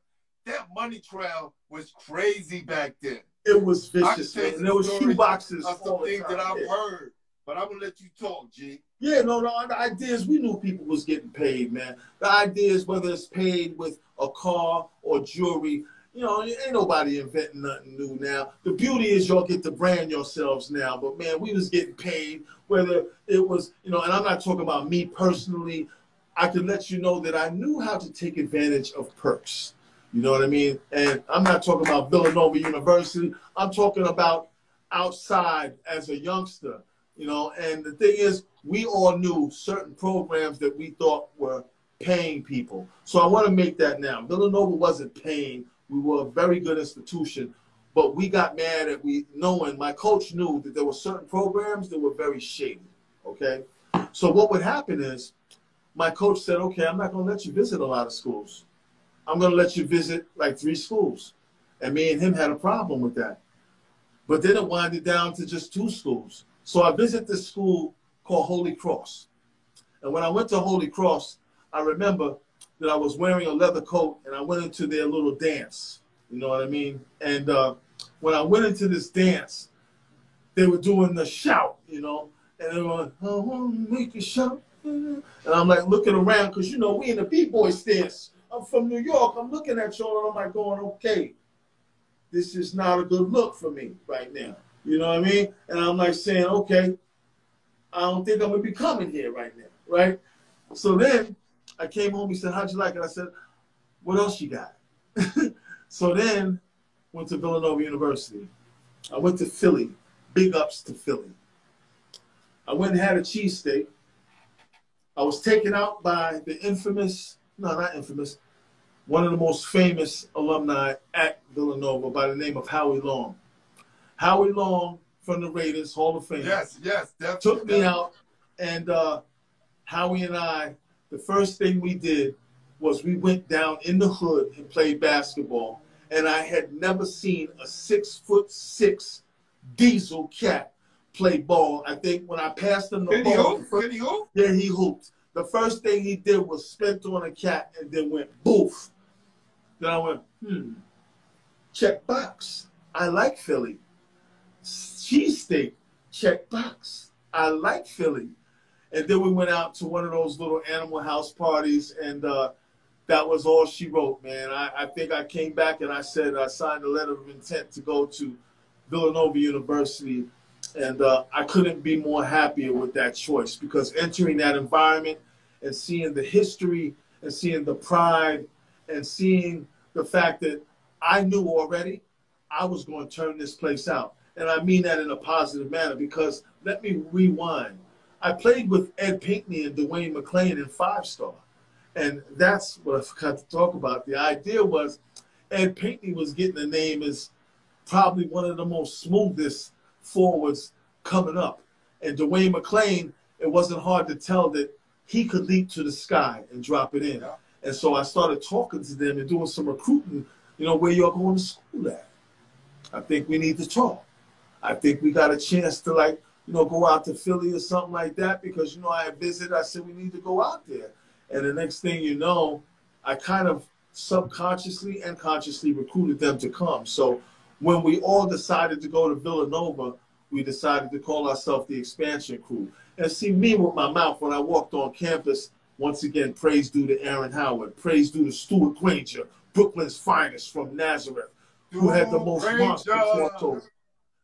That money trail was crazy back then. It was vicious, man. And there was shoe boxes. Of some things that I've heard, but I'm going to let you talk, G. Yeah, no, the idea is we knew people was getting paid, man. The idea is whether it's paid with a car or jewelry, you know, ain't nobody inventing nothing new now. The beauty is y'all get to brand yourselves now. But, man, we was getting paid, whether it was, you know, and I'm not talking about me personally. I can let you know that I knew how to take advantage of perks. You know what I mean? And I'm not talking about Villanova University. I'm talking about outside as a youngster, you know. And the thing is, we all knew certain programs that we thought were paying people. So I want to make that now. Villanova wasn't paying. We were a very good institution, but we got mad at knowing my coach knew that there were certain programs that were very shady, okay? So what would happen is my coach said, okay, I'm not going to let you visit a lot of schools. I'm going to let you visit like 3 schools. And me and him had a problem with that. But then it winded down to just 2 schools. So I visited this school called Holy Cross. And when I went to Holy Cross, I remember that I was wearing a leather coat and I went into their little dance, You know what I mean? And when I went into this dance, they were doing the shout, you know, and they were like, I want to make you shout. And I'm like looking around because, you know, we in the B-boy stance. I'm from New York. I'm looking at y'all and I'm like going, okay, this is not a good look for me right now. You know what I mean? And I'm like saying, okay, I don't think I'm going to be coming here right now, right? So then I came home. He said, how'd you like it? I said, what else you got? So then went to Villanova University. I went to Philly. Big ups to Philly. I went and had a cheesesteak. I was taken out by the infamous, no, not infamous, one of the most famous alumni at Villanova by the name of Howie Long. Howie Long from the Raiders, Hall of Fame. Yes, definitely. Took me out, and Howie and I, the first thing we did was we went down in the hood and played basketball. And I had never seen a 6'6" diesel cat play ball. I think when I passed him the ball, Did he hoop? yeah, he hooped. The first thing he did was spent on a cat and then went boof. Then I went, check box. I like Philly. Cheesesteak, check box. I like Philly. And then we went out to one of those little Animal House parties, and that was all she wrote, man. I think I came back and I said I signed a letter of intent to go to Villanova University, and I couldn't be more happier with that choice, because entering that environment and seeing the history and seeing the pride and seeing the fact that I knew already I was going to turn this place out. And I mean that in a positive manner, because let me rewind. I played with Ed Pinckney and Dwayne McClain in 5-star. And that's what I forgot to talk about. The idea was Ed Pinckney was getting a name as probably one of the most smoothest forwards coming up. And Dwayne McClain, it wasn't hard to tell that he could leap to the sky and drop it in. Yeah. And so I started talking to them and doing some recruiting, you know, where you're going to school at. I think we need to talk. I think we got a chance to, like, you know, go out to Philly or something like that, because, you know, I visited, I said, we need to go out there. And the next thing you know, I kind of subconsciously and consciously recruited them to come. So when we all decided to go to Villanova, we decided to call ourselves the Expansion Crew. And see, me with my mouth, when I walked on campus, once again, praise due to Aaron Howard, praise due to Stuart Granger, Brooklyn's finest from Nazareth, who had the most monster crossover.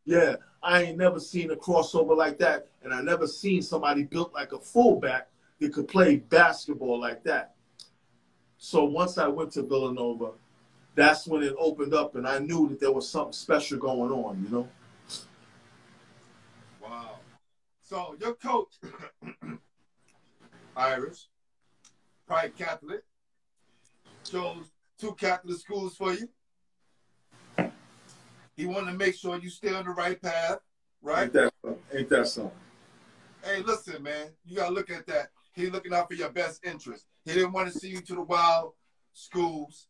Yeah, I ain't never seen a crossover like that, and I never seen somebody built like a fullback that could play basketball like that. So once I went to Villanova, that's when it opened up, and I knew that there was something special going on, you know? Wow. So your coach, Irish, probably Catholic, chose 2 Catholic schools for you. He wanted to make sure you stay on the right path, right? Ain't that something? Hey, listen, man, you got to look at that. He's looking out for your best interest. He didn't want to see you to the wild schools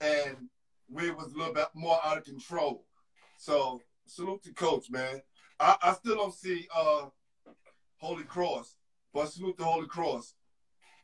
and where it was a little bit more out of control. So salute to Coach, man. I still don't see Holy Cross, but salute to Holy Cross.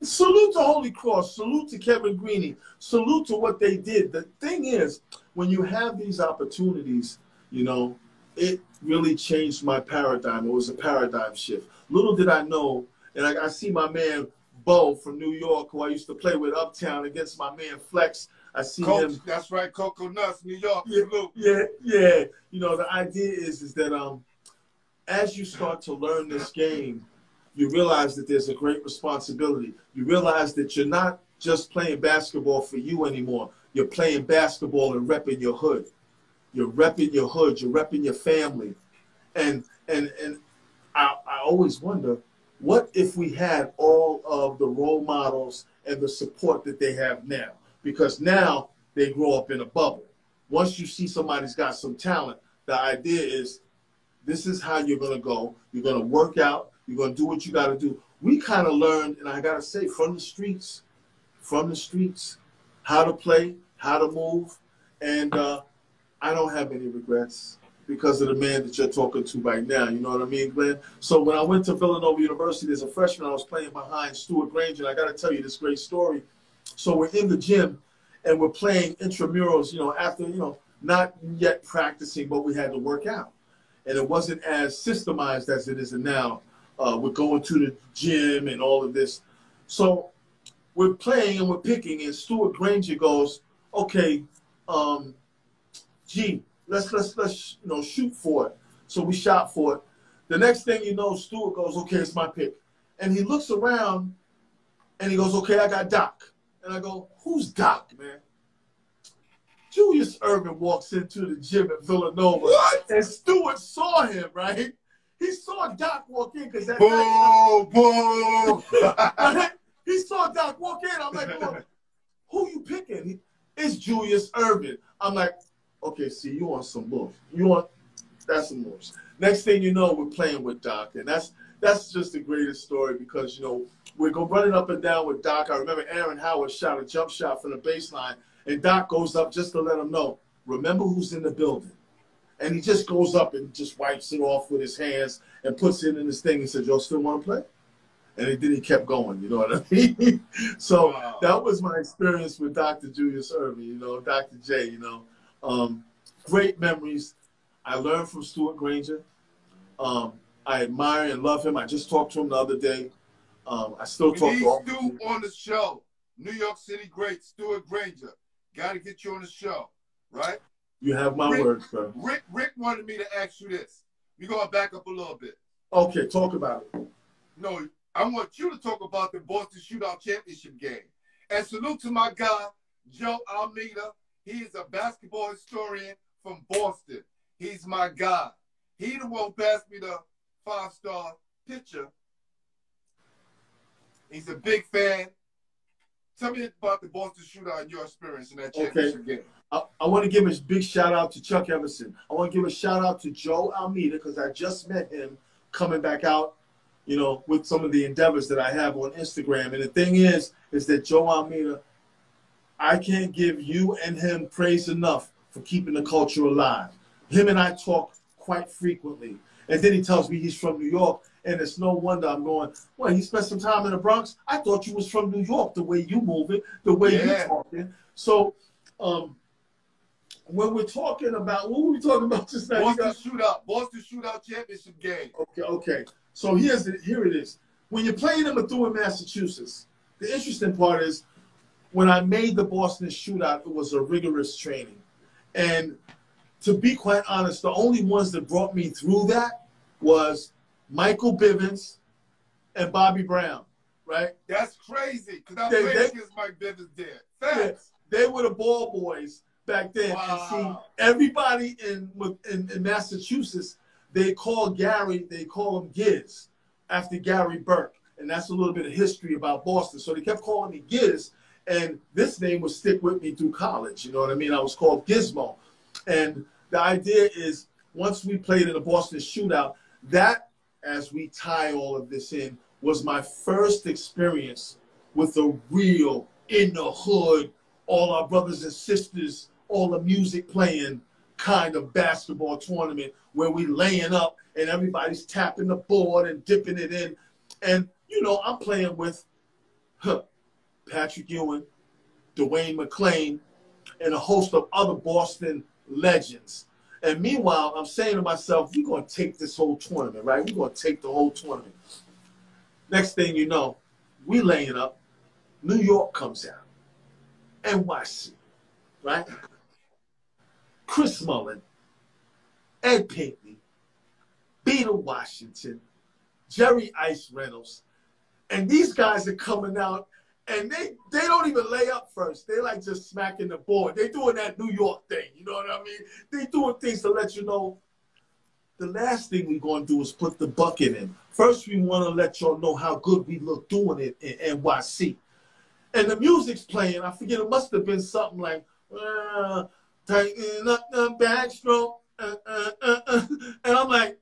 Salute to Holy Cross. Salute to Kevin Greeny. Salute to what they did. The thing is, when you have these opportunities, you know, it really changed my paradigm. It was a paradigm shift. Little did I know, and I see my man Bo from New York, who I used to play with uptown against my man Flex. I see Coach, him. that's right, Cocoa Nuts, New York. Yeah. You know, the idea is that as you start to learn this game, you realize that there's a great responsibility. You realize that you're not just playing basketball for you anymore. You're playing basketball and repping your hood. You're repping your hood. You're repping your family. And I always wonder, what if we had all of the role models and the support that they have now? Because now they grow up in a bubble. Once you see somebody's got some talent, the idea is this is how you're going to go. You're going to work out. You're going to do what you got to do. We kind of learned, and I got to say, from the streets, how to play, how to move. And I don't have any regrets because of the man that you're talking to right now. You know what I mean, Glenn? So when I went to Villanova University as a freshman, I was playing behind Stuart Granger. And I got to tell you this great story. So we're in the gym, and we're playing intramurals, you know, after, you know, not yet practicing, but we had to work out. And it wasn't as systemized as it is now. We're going to the gym and all of this. So we're playing and we're picking, and Stuart Granger goes, okay, gee, let's you know, shoot for it. So we shot for it. The next thing you know, Stuart goes, okay, it's my pick. And he looks around and he goes, okay, I got Doc. And I go, who's Doc, man? Julius Erving walks into the gym at Villanova. What? And Stuart saw him, right? He saw Doc walk in because that Boo, boo. He saw Doc walk in. I'm like, well, who you picking? It's Julius Erving. I'm like, okay, see, you want some moves. That's some moves. Next thing you know, we're playing with Doc. And that's just the greatest story because, you know, we're going running up and down with Doc. I remember Aaron Howard shot a jump shot from the baseline, and Doc goes up just to let him know, remember who's in the building. And he just goes up and just wipes it off with his hands and puts it in his thing and says, y'all still want to play? And then he kept going, you know what I mean? So wow. That was my experience with Dr. Julius Erving, you know, Dr. J, you know. Great memories. I learned from Stuart Granger. I admire and love him. I just talked to him the other day. I still talk to him. Stu on the show. New York City great, Stuart Granger. Got to get you on the show, right? You have my word, sir. Rick wanted me to ask you this. We're going to back up a little bit. Okay, talk about it. No, I want you to talk about the Boston Shootout Championship game. And salute to my guy, Joe Almeida. He is a basketball historian from Boston. He's my guy. He the one who passed me the 5-star picture. He's a big fan. Tell me about the Boston Shootout and your experience in that championship game. I want to give a big shout out to Chuck Everson. I want to give a shout out to Joe Almeida because I just met him coming back out, you know, with some of the endeavors that I have on Instagram. And the thing is that Joe Almeida, I can't give you and him praise enough for keeping the culture alive. Him and I talk quite frequently. And then he tells me he's from New York. And it's no wonder I'm going, well, he spent some time in the Bronx. I thought you was from New York, the way you moving, the way you talking. So when we're talking about, what were we talking about just now? Boston Shootout Championship game. Okay. So here it is. When you're playing in Methuen, Massachusetts, the interesting part is when I made the Boston Shootout, it was a rigorous training. And to be quite honest, the only ones that brought me through that was Michael Bivens and Bobby Brown, right? That's crazy, because I played against Mike Bivens there. Facts. They were the ball boys back then. Wow. And see, everybody in Massachusetts, they call him Giz after Gary Burke. And that's a little bit of history about Boston. So they kept calling me Giz, and this name would stick with me through college. You know what I mean? I was called Gizmo. And the idea is, once we played in the Boston Shootout, that, as we tie all of this in, was my first experience with a real, in the hood, all our brothers and sisters, all the music playing kind of basketball tournament where we laying up and everybody's tapping the board and dipping it in. And, you know, I'm playing with Patrick Ewing, Dwayne McClain, and a host of other Boston legends. And meanwhile, I'm saying to myself, we're going to take this whole tournament, right? We're going to take the whole tournament. Next thing you know, we laying up. New York comes out. NYC, right? Chris Mullin, Ed Pinckney, Beetle Washington, Jerry Ice Reynolds. And these guys are coming out, and they don't even lay up first. They like just smacking the board. They doing that New York thing, you know what I mean? They doing things to let you know the last thing we're going to do is put the bucket in. First, we want to let y'all know how good we look doing it in NYC. And the music's playing. I forget, it must have been something like, tighten up the backstroke. And I'm like,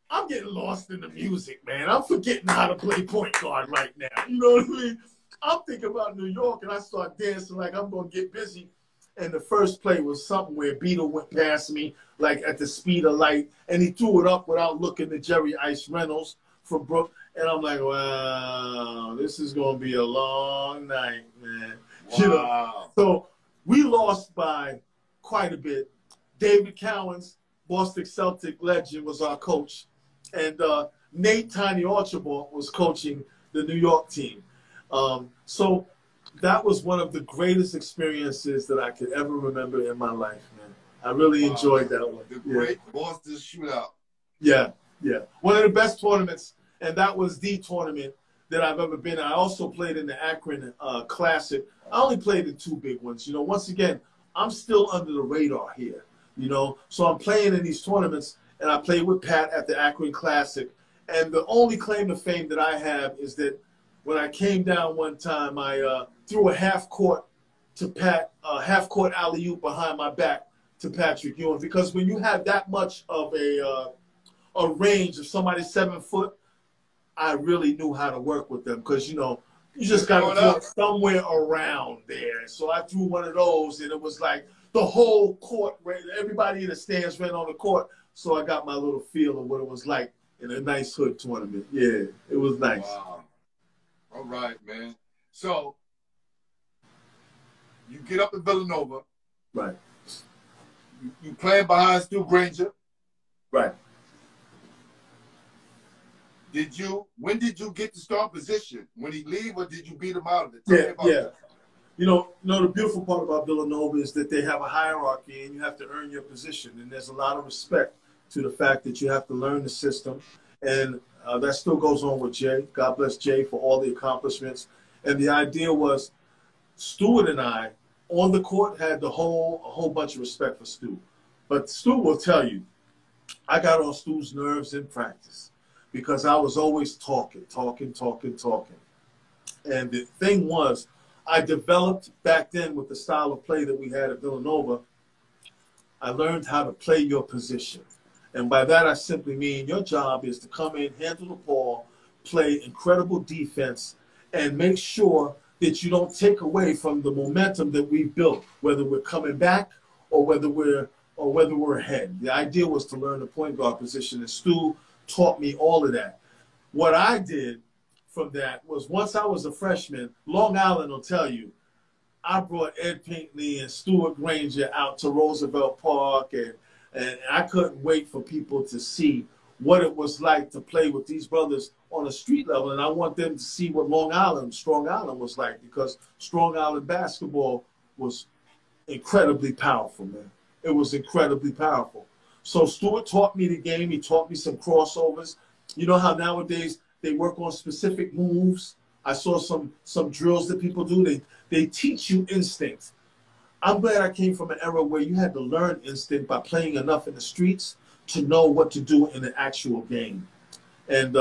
I'm getting lost in the music, man. I'm forgetting how to play point guard right now. You know what I mean? I'm thinking about New York, and I start dancing like I'm going to get busy. And the first play was something where Beetle went past me, like at the speed of light, and he threw it up without looking at Jerry Ice Reynolds from Brook. And I'm like, wow, this is going to be a long night, man. Wow. You know? So We lost by quite a bit. David Cowens, Boston Celtic legend, was our coach. And Nate Tiny Archibald was coaching the New York team. So that was one of the greatest experiences that I could ever remember in my life, man. I really enjoyed that one. The great Boston shootout. Yeah, yeah. One of the best tournaments, and that was the tournament that I've ever been in. I also played in the Akron Classic. I only played in 2 big ones. You know, once again, I'm still under the radar here, you know. So I'm playing in these tournaments, and I played with Pat at the Akron Classic. And the only claim to fame that I have is that when I came down one time, I threw a half-court to Pat, half-court alley-oop behind my back to Patrick Ewing. Because when you have that much of a range of somebody 7 foot, I really knew how to work with them. Because, you know, you just got to throw it somewhere around there. So I threw one of those, and it was like the whole court, everybody in the stands ran on the court. So I got my little feel of what it was like in a nice hood tournament. Yeah, it was nice. Wow. All right, man. So you get up in Villanova. Right. You playing behind Stu Granger. Right. When did you get the start position? When he leave, or did you beat him out of it? Yeah. You know, the beautiful part about Villanova is that they have a hierarchy, and you have to earn your position. And there's a lot of respect to the fact that you have to learn the system. And that still goes on with Jay. God bless Jay for all the accomplishments. And the idea was Stewart and I, on the court, had a whole bunch of respect for Stu. But Stu will tell you, I got on Stu's nerves in practice because I was always talking. And the thing was, I developed back then with the style of play that we had at Villanova, I learned how to play your position. And by that, I simply mean your job is to come in, handle the ball, play incredible defense, and make sure that you don't take away from the momentum that we've built, whether we're coming back or whether we're ahead. The idea was to learn the point guard position, and Stu taught me all of that. What I did from that was, once I was a freshman, Long Island will tell you, I brought Ed Pinckney and Stuart Granger out to Roosevelt Park, and I couldn't wait for people to see what it was like to play with these brothers on a street level. And I want them to see what Strong Island was like, because Strong Island basketball was incredibly powerful, man. It was incredibly powerful. So Stuart taught me the game. He taught me some crossovers. You know how nowadays they work on specific moves? I saw some drills that people do. They teach you instinct. I'm glad I came from an era where you had to learn instinct by playing enough in the streets to know what to do in the actual game. And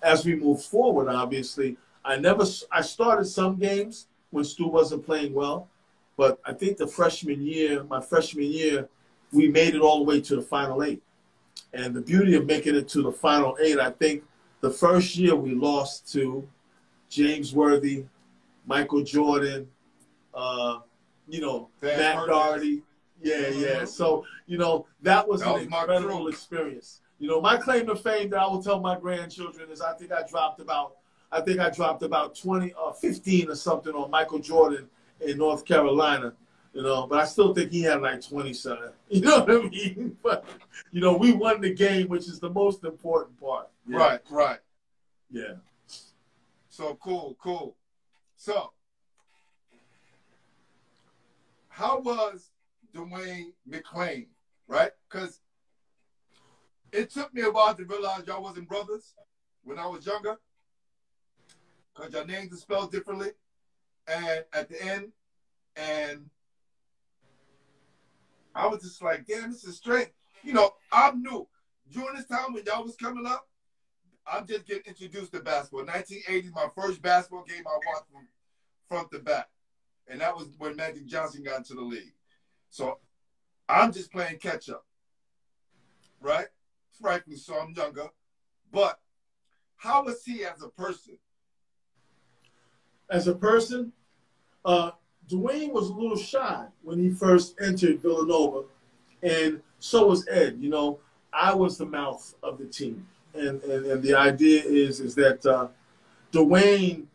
as we move forward, obviously, I started some games when Stu wasn't playing well, but I think my freshman year, we made it all the way to the Final 8. And the beauty of making it to the Final 8, I think the first year we lost to James Worthy, Michael Jordan, Matt Doherty. Yeah. So, that was an incredible experience. My claim to fame that I will tell my grandchildren is I think I dropped about 20 or 15 or something on Michael Jordan in North Carolina, but I still think he had like 20-something. You know what I mean? But, we won the game, which is the most important part. Yeah. Right. Yeah. So cool. So, how was Dwayne McClain, right? Because it took me a while to realize y'all wasn't brothers when I was younger, because your names are spelled differently and at the end. And I was just like, damn, this is strange. I'm new. During this time when y'all was coming up, I'm just getting introduced to basketball. 1980, my first basketball game I watched from front to back. And that was when Magic Johnson got into the league. So I'm just playing catch up, right? Rightfully so, I'm younger. But how was he as a person? As a person, Dwayne was a little shy when he first entered Villanova. And so was Ed. I was the mouth of the team. And the idea is that Dwayne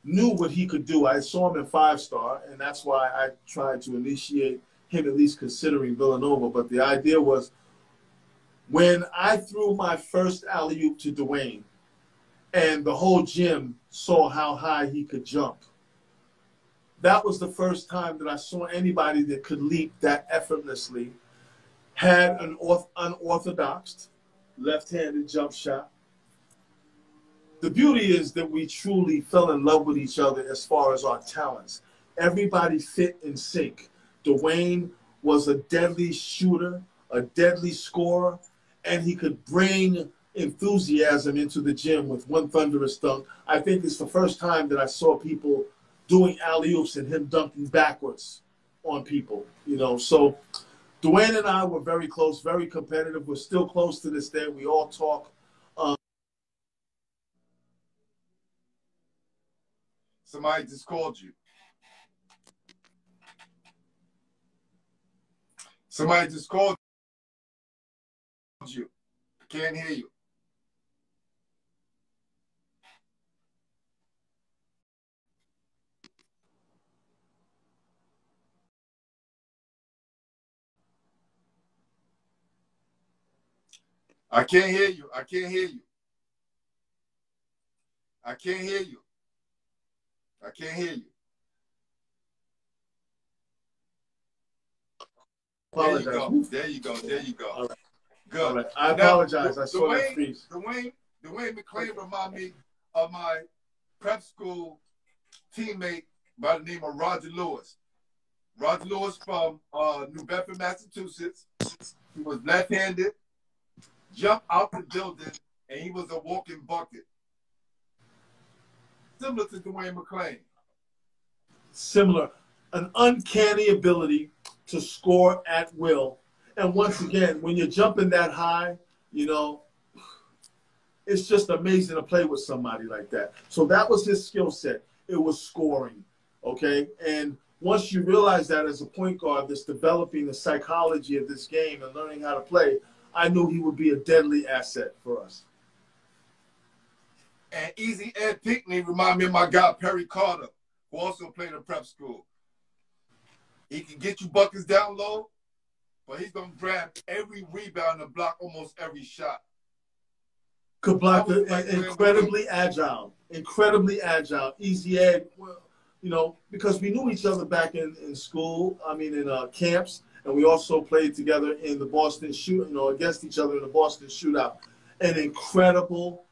knew what he could do. I saw him in 5-star, and that's why I tried to initiate him at least considering Villanova. But the idea was when I threw my first alley-oop to Dwayne, and the whole gym saw how high he could jump, that was the first time that I saw anybody that could leap that effortlessly, had an unorthodox left-handed jump shot. The beauty is that we truly fell in love with each other as far as our talents. Everybody fit in sync. Dwayne was a deadly shooter, a deadly scorer, and he could bring enthusiasm into the gym with one thunderous dunk. I think it's the first time that I saw people doing alley-oops and him dunking backwards on people, you know. So Dwayne and I were very close, very competitive. We're still close to this day. We all talk. Somebody just called you. Somebody just called you. Can't hear you. I can't hear you. I can't hear you. I can't hear you. I can't hear you. There you go. There you go. There you go. All right. Good. All right. I apologize. I saw that freeze. Dwayne McClain remind me of my prep school teammate by the name of Roger Lewis. Roger Lewis from New Bedford, Massachusetts. He was left-handed, jumped out the building, and he was a walking bucket. Similar to Dwayne McClain. Similar. An uncanny ability to score at will. And once again, when you're jumping that high, you know, it's just amazing to play with somebody like that. So that was his skill set. It was scoring, okay? And once you realize that as a point guard that's developing the psychology of this game and learning how to play, I knew he would be a deadly asset for us. And Easy Ed Pinckney remind me of my guy Perry Carter, who also played in prep school. He can get you buckets down low, but he's going to grab every rebound and block almost every shot. Could block incredibly agile. Incredibly agile. Easy Ed, you know, because we knew each other back in school, in camps, and we also played together in the Boston shoot, you know, against each other in the Boston shootout. An incredible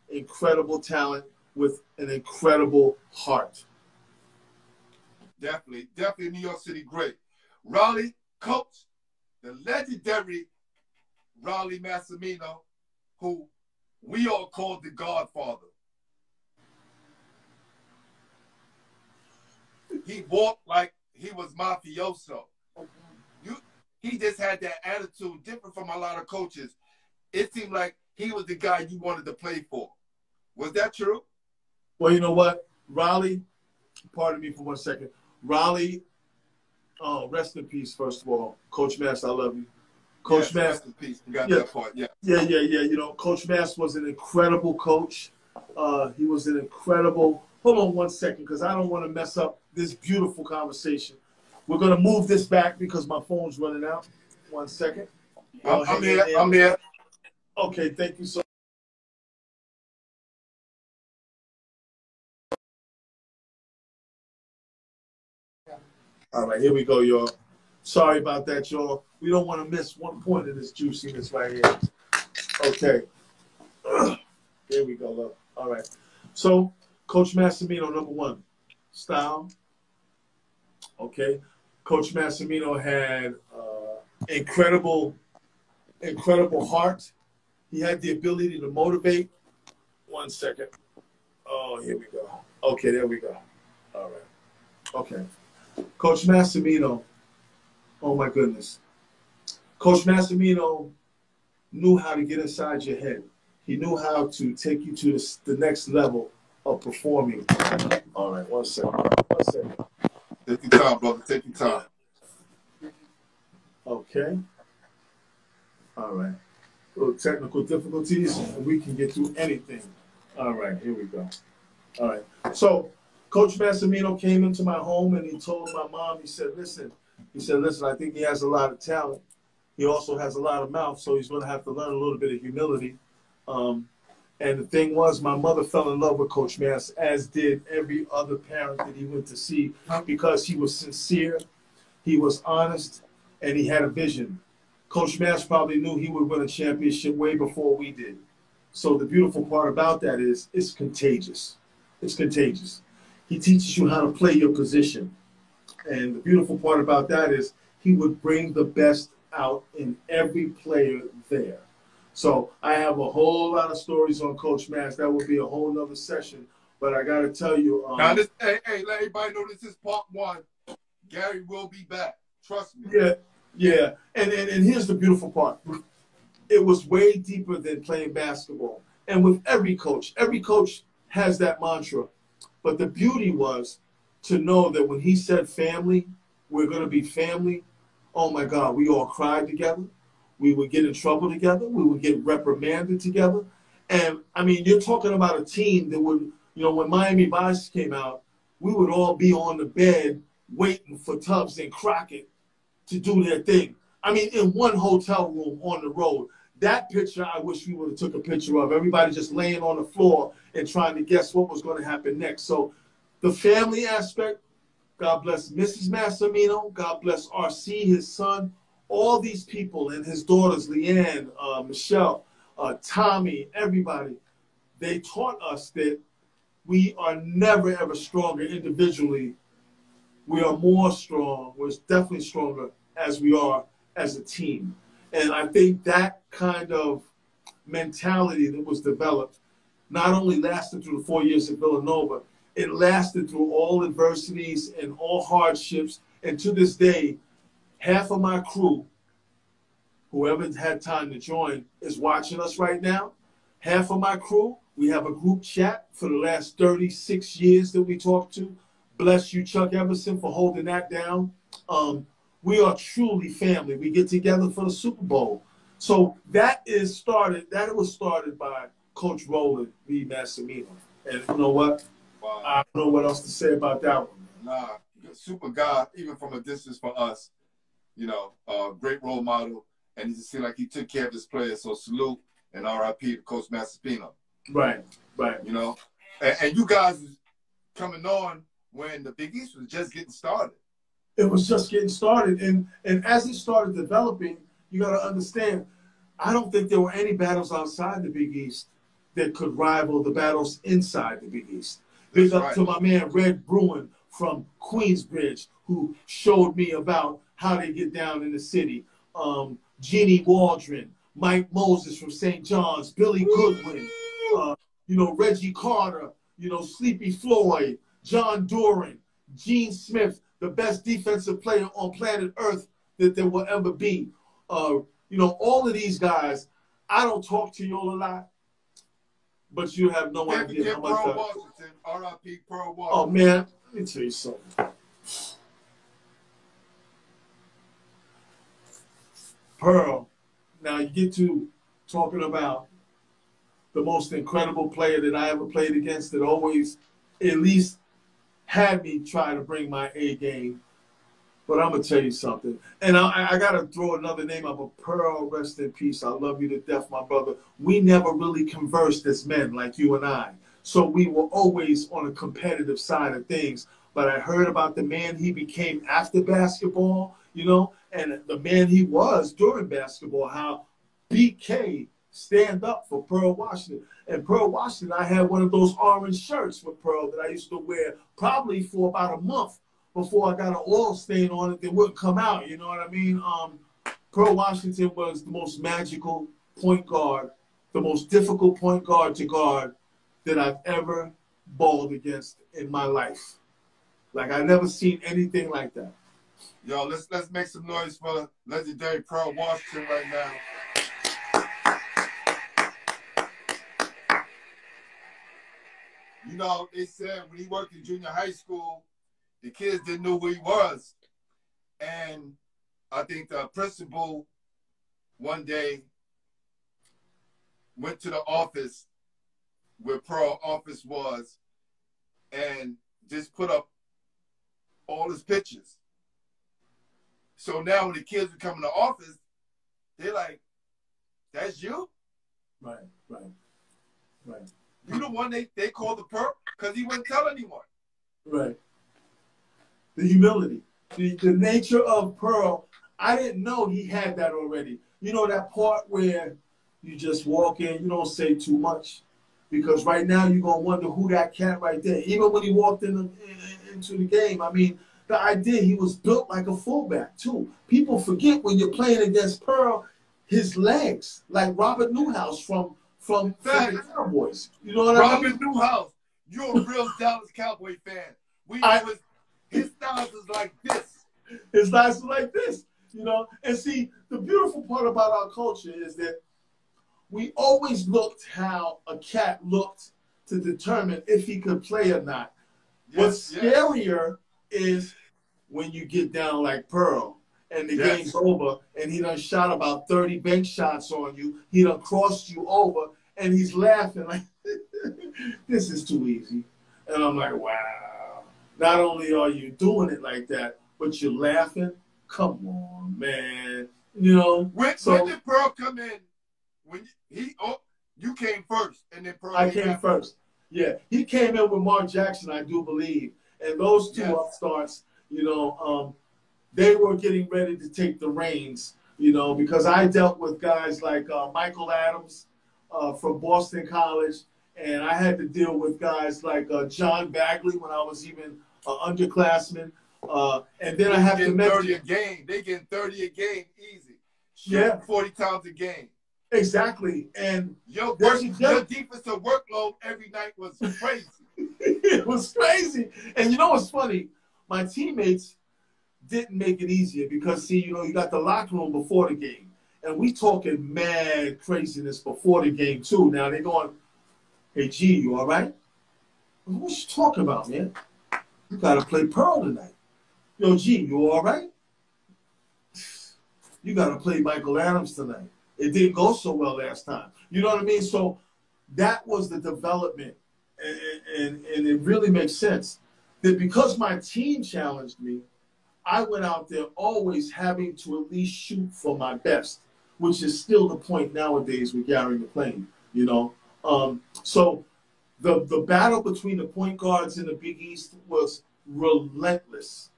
talent with an incredible heart. Definitely New York City great. Raleigh coach, the legendary Raleigh Massimino, who we all called the Godfather. He walked like he was mafioso. He just had that attitude different from a lot of coaches. It seemed like he was the guy you wanted to play for. Was that true? Well, you know what? Raleigh, pardon me for 1 second. Raleigh, oh, rest in peace, first of all. Coach Mass, I love you. Coach Mass. Rest in peace. You got that part, yeah. Yeah. You know, Coach Mass was an incredible coach. He was an incredible, hold on 1 second, because I don't want to mess up this beautiful conversation. We're going to move this back because my phone's running out. 1 second. I'm here. Okay, thank you so much. All right, here we go, y'all. Sorry about that, y'all. We don't want to miss 1 point of this juiciness right here. Okay. Here we go, love. All right. So, Coach Massimino, number 1, style. Okay. Coach Massimino had incredible heart. He had the ability to motivate. 1 second. Oh, here we go. Okay, there we go. All right. Okay. Coach Massimino, oh my goodness. Coach Massimino knew how to get inside your head. He knew how to take you to the next level of performing. All right, 1 second. 1 second. Take your time, brother. Take your time. Okay. All right. Little technical difficulties, and we can get through anything. All right, here we go. All right. So, Coach Massimino came into my home and he told my mom, he said, listen, I think he has a lot of talent. He also has a lot of mouth, so he's going to have to learn a little bit of humility. And the thing was, my mother fell in love with Coach Mass, as did every other parent that he went to see, because he was sincere, he was honest, and he had a vision. Coach Mass probably knew he would win a championship way before we did. So the beautiful part about that is it's contagious. It's contagious. He teaches you how to play your position. And the beautiful part about that is he would bring the best out in every player there. So I have a whole lot of stories on Coach Mass. That would be a whole nother session. But I got to tell you. Now, hey, let everybody know this is part one. Gary will be back. Trust me. Yeah. And here's the beautiful part. It was way deeper than playing basketball. And with every coach has that mantra. But the beauty was to know that when he said family, we're going to be family. Oh, my God, we all cried together. We would get in trouble together. We would get reprimanded together. And, I mean, you're talking about a team that would, you know, when Miami Vice came out, we would all be on the bed waiting for Tubbs and Crockett to do their thing. I mean, in one hotel room on the road. That picture, I wish we would have took a picture of. Everybody just laying on the floor and trying to guess what was going to happen next. So the family aspect, God bless Mrs. Massimino, God bless RC, his son, all these people, and his daughters, Leanne, Michelle, Tommy, everybody, they taught us that we are never, ever stronger individually. We are more strong. We're definitely stronger as we are as a team. And I think that kind of mentality that was developed not only lasted through the 4 years at Villanova, it lasted through all adversities and all hardships. And to this day, half of my crew, whoever had time to join, is watching us right now. Half of my crew, we have a group chat for the last 36 years that we talk to. Bless you, Chuck Everson, for holding that down. We are truly family. We get together for the Super Bowl. So that was started by Coach Roland V. Massimino. And you know what? Wow. I don't know what else to say about that one. Nah, super guy, even from a distance for us, you know, great role model. And he just seemed like he took care of his players. So salute and RIP to Coach Massimino. Right. You know, and you guys was coming on when the Big East was just getting started. It was just getting started. And as it started developing, you got to understand, I don't think there were any battles outside the Big East that could rival the battles inside the Big East. Big up to my man Red Bruin from Queensbridge, who showed me about how they get down in the city. Jeannie Waldron, Mike Moses from St. John's, Billy Goodwin, you know, Reggie Carter, you know, Sleepy Floyd, John Duran, Gene Smith, the best defensive player on planet Earth that there will ever be. You know, all of these guys, I don't talk to y'all a lot, but you have no idea how much. Pearl Washington, R.I.P. Pearl Washington. Oh, man, let me tell you something. Pearl, now you get to talking about the most incredible player that I ever played against that always at least had me try to bring my A game. But I'm going to tell you something. And I got to throw another name up. A Pearl, rest in peace. I love you to death, my brother. We never really conversed as men like you and I. So we were always on a competitive side of things. But I heard about the man he became after basketball, you know, and the man he was during basketball, how BK stand up for Pearl Washington. And Pearl Washington, I had one of those orange shirts with Pearl that I used to wear probably for about a month before I got an oil stain on it that wouldn't come out, you know what I mean? Pearl Washington was the most magical point guard, the most difficult point guard to guard that I've ever balled against in my life. Like, I never seen anything like that. Yo, let's make some noise for legendary Pearl Washington right now. You know, they said when he worked in junior high school, the kids didn't know who he was. And I think the principal one day went to the office where Pearl's office was, and just put up all his pictures. So now when the kids would come in the office, they're like, that's you? Right. You the one they called the perp because he wouldn't tell anyone. Right. The humility. The nature of Pearl, I didn't know he had that already. You know that part where you just walk in, you don't say too much. Because right now you're going to wonder who that cat right there. Even when he walked into the game, I mean, the idea he was built like a fullback too. People forget when you're playing against Pearl, his legs, like Robert Newhouse from the Cowboys. You know what I mean? Robert Newhouse, you're a real Dallas Cowboy fan. His styles is like this. His styles is like this, you know? And see, the beautiful part about our culture is that we always looked how a cat looked to determine if he could play or not. What's scarier is when you get down like Pearl and the game's over and he done shot about 30 bank shots on you. He done crossed you over and he's laughing like, this is too easy. And I'm like, wow. Not only are you doing it like that, but you're laughing. Come on, man. You know? When did Pearl come in? When you came first, and then Pearl I came first. Yeah, he came in with Mark Jackson, I do believe, and those two upstarts, you know, they were getting ready to take the reins, you know, because I dealt with guys like Michael Adams from Boston College, and I had to deal with guys like John Bagley when I was even an underclassman, and then I have to mention 30 a game. They getting 30 a game easy. Shooting 40 times a game. Exactly, and your defensive workload every night was crazy. It was crazy, and you know what's funny? My teammates didn't make it easier because, see, you know, you got the locker room before the game, and we talking mad craziness before the game too. Now they're going, "Hey, G, you all right? What you talking about, man? You got to play Pearl tonight. Yo, G, you all right? You got to play Michael Adams tonight. It didn't go so well last time." You know what I mean? So that was the development. And it really makes sense that because my team challenged me, I went out there always having to at least shoot for my best, which is still the point nowadays with Gary McLain, you know? So the battle between the point guards in the Big East was relentless.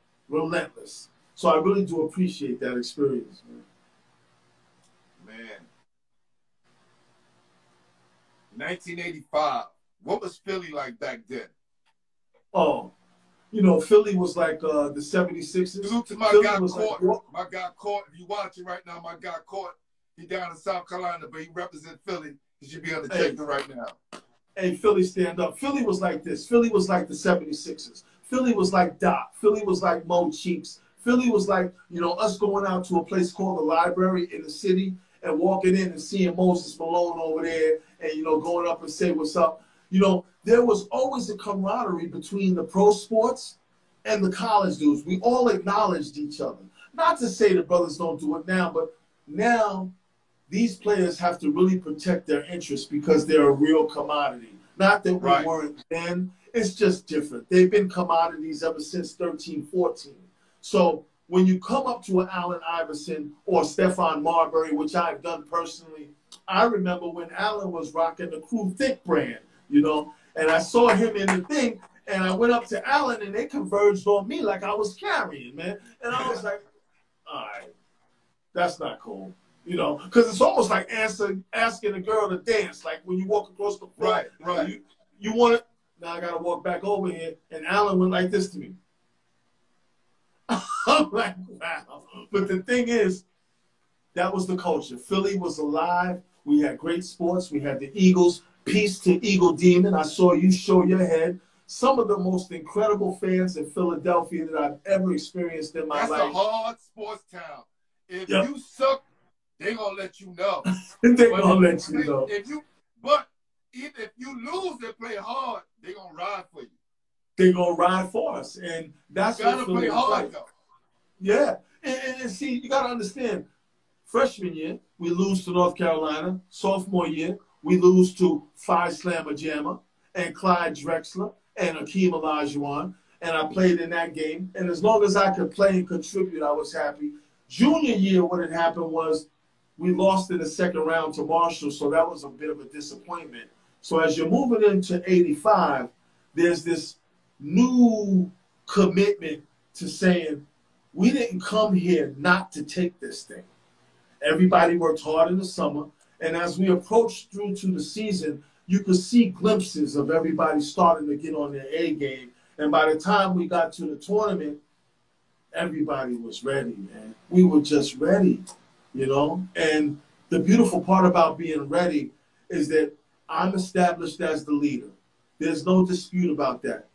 So I really do appreciate that experience, man. 1985. What was Philly like back then? Oh, you know, Philly was like the 76ers. Salute to my Philly guy was Court. like, my guy Court. If you watching right now, my guy Court. He down in South Carolina, but he represents Philly. He should be on the checker right now. Hey, Philly, stand up. Philly was like this. Philly was like the 76ers. Philly was like Doc. Philly was like Mo Cheeks. Philly was like, you know, us going out to a place called the Library in the city and walking in and seeing Moses Malone over there and, you know, going up and say what's up. You know, there was always a camaraderie between the pro sports and the college dudes. We all acknowledged each other. Not to say the brothers don't do it now, but now these players have to really protect their interests because they're a real commodity. Not that we weren't then. It's just different. They've been commodities ever since 13, 14. So when you come up to an Allen Iverson or Stephon Marbury, which I've done personally, I remember when Allen was rocking the Crew Thick brand, you know, and I saw him in the thing, and I went up to Allen, and they converged on me like I was carrying, man. And I was like, all right, that's not cool. You know, because it's almost like asking a girl to dance. Like when you walk across the floor, right. You want it. Now I got to walk back over here. And Allen went like this to me. I'm like, wow. But the thing is, that was the culture. Philly was alive. We had great sports. We had the Eagles. Peace to Eagle Demon. I saw you show your head. Some of the most incredible fans in Philadelphia that I've ever experienced in my life. That's a hard sports town. If you suck, they're going to let you know. They're going to let you know. But even if you lose and play hard, they're going to ride for you. They're going to ride for us. And that's you got to play hard, though. Yeah. And see, you got to understand, freshman year, we lose to North Carolina. Sophomore year, we lose to Phi Slammer Jammer and Clyde Drexler and Akeem Olajuwon. and I played in that game. And as long as I could play and contribute, I was happy. Junior year, what had happened was we lost in the second round to Marshall, so that was a bit of a disappointment. So as you're moving into 85, there's this new commitment to saying, we didn't come here not to take this thing. Everybody worked hard in the summer, and as we approached through to the season, you could see glimpses of everybody starting to get on their A game. And by the time we got to the tournament, everybody was ready, man. We were just ready, you know? And the beautiful part about being ready is that I'm established as the leader. There's no dispute about that.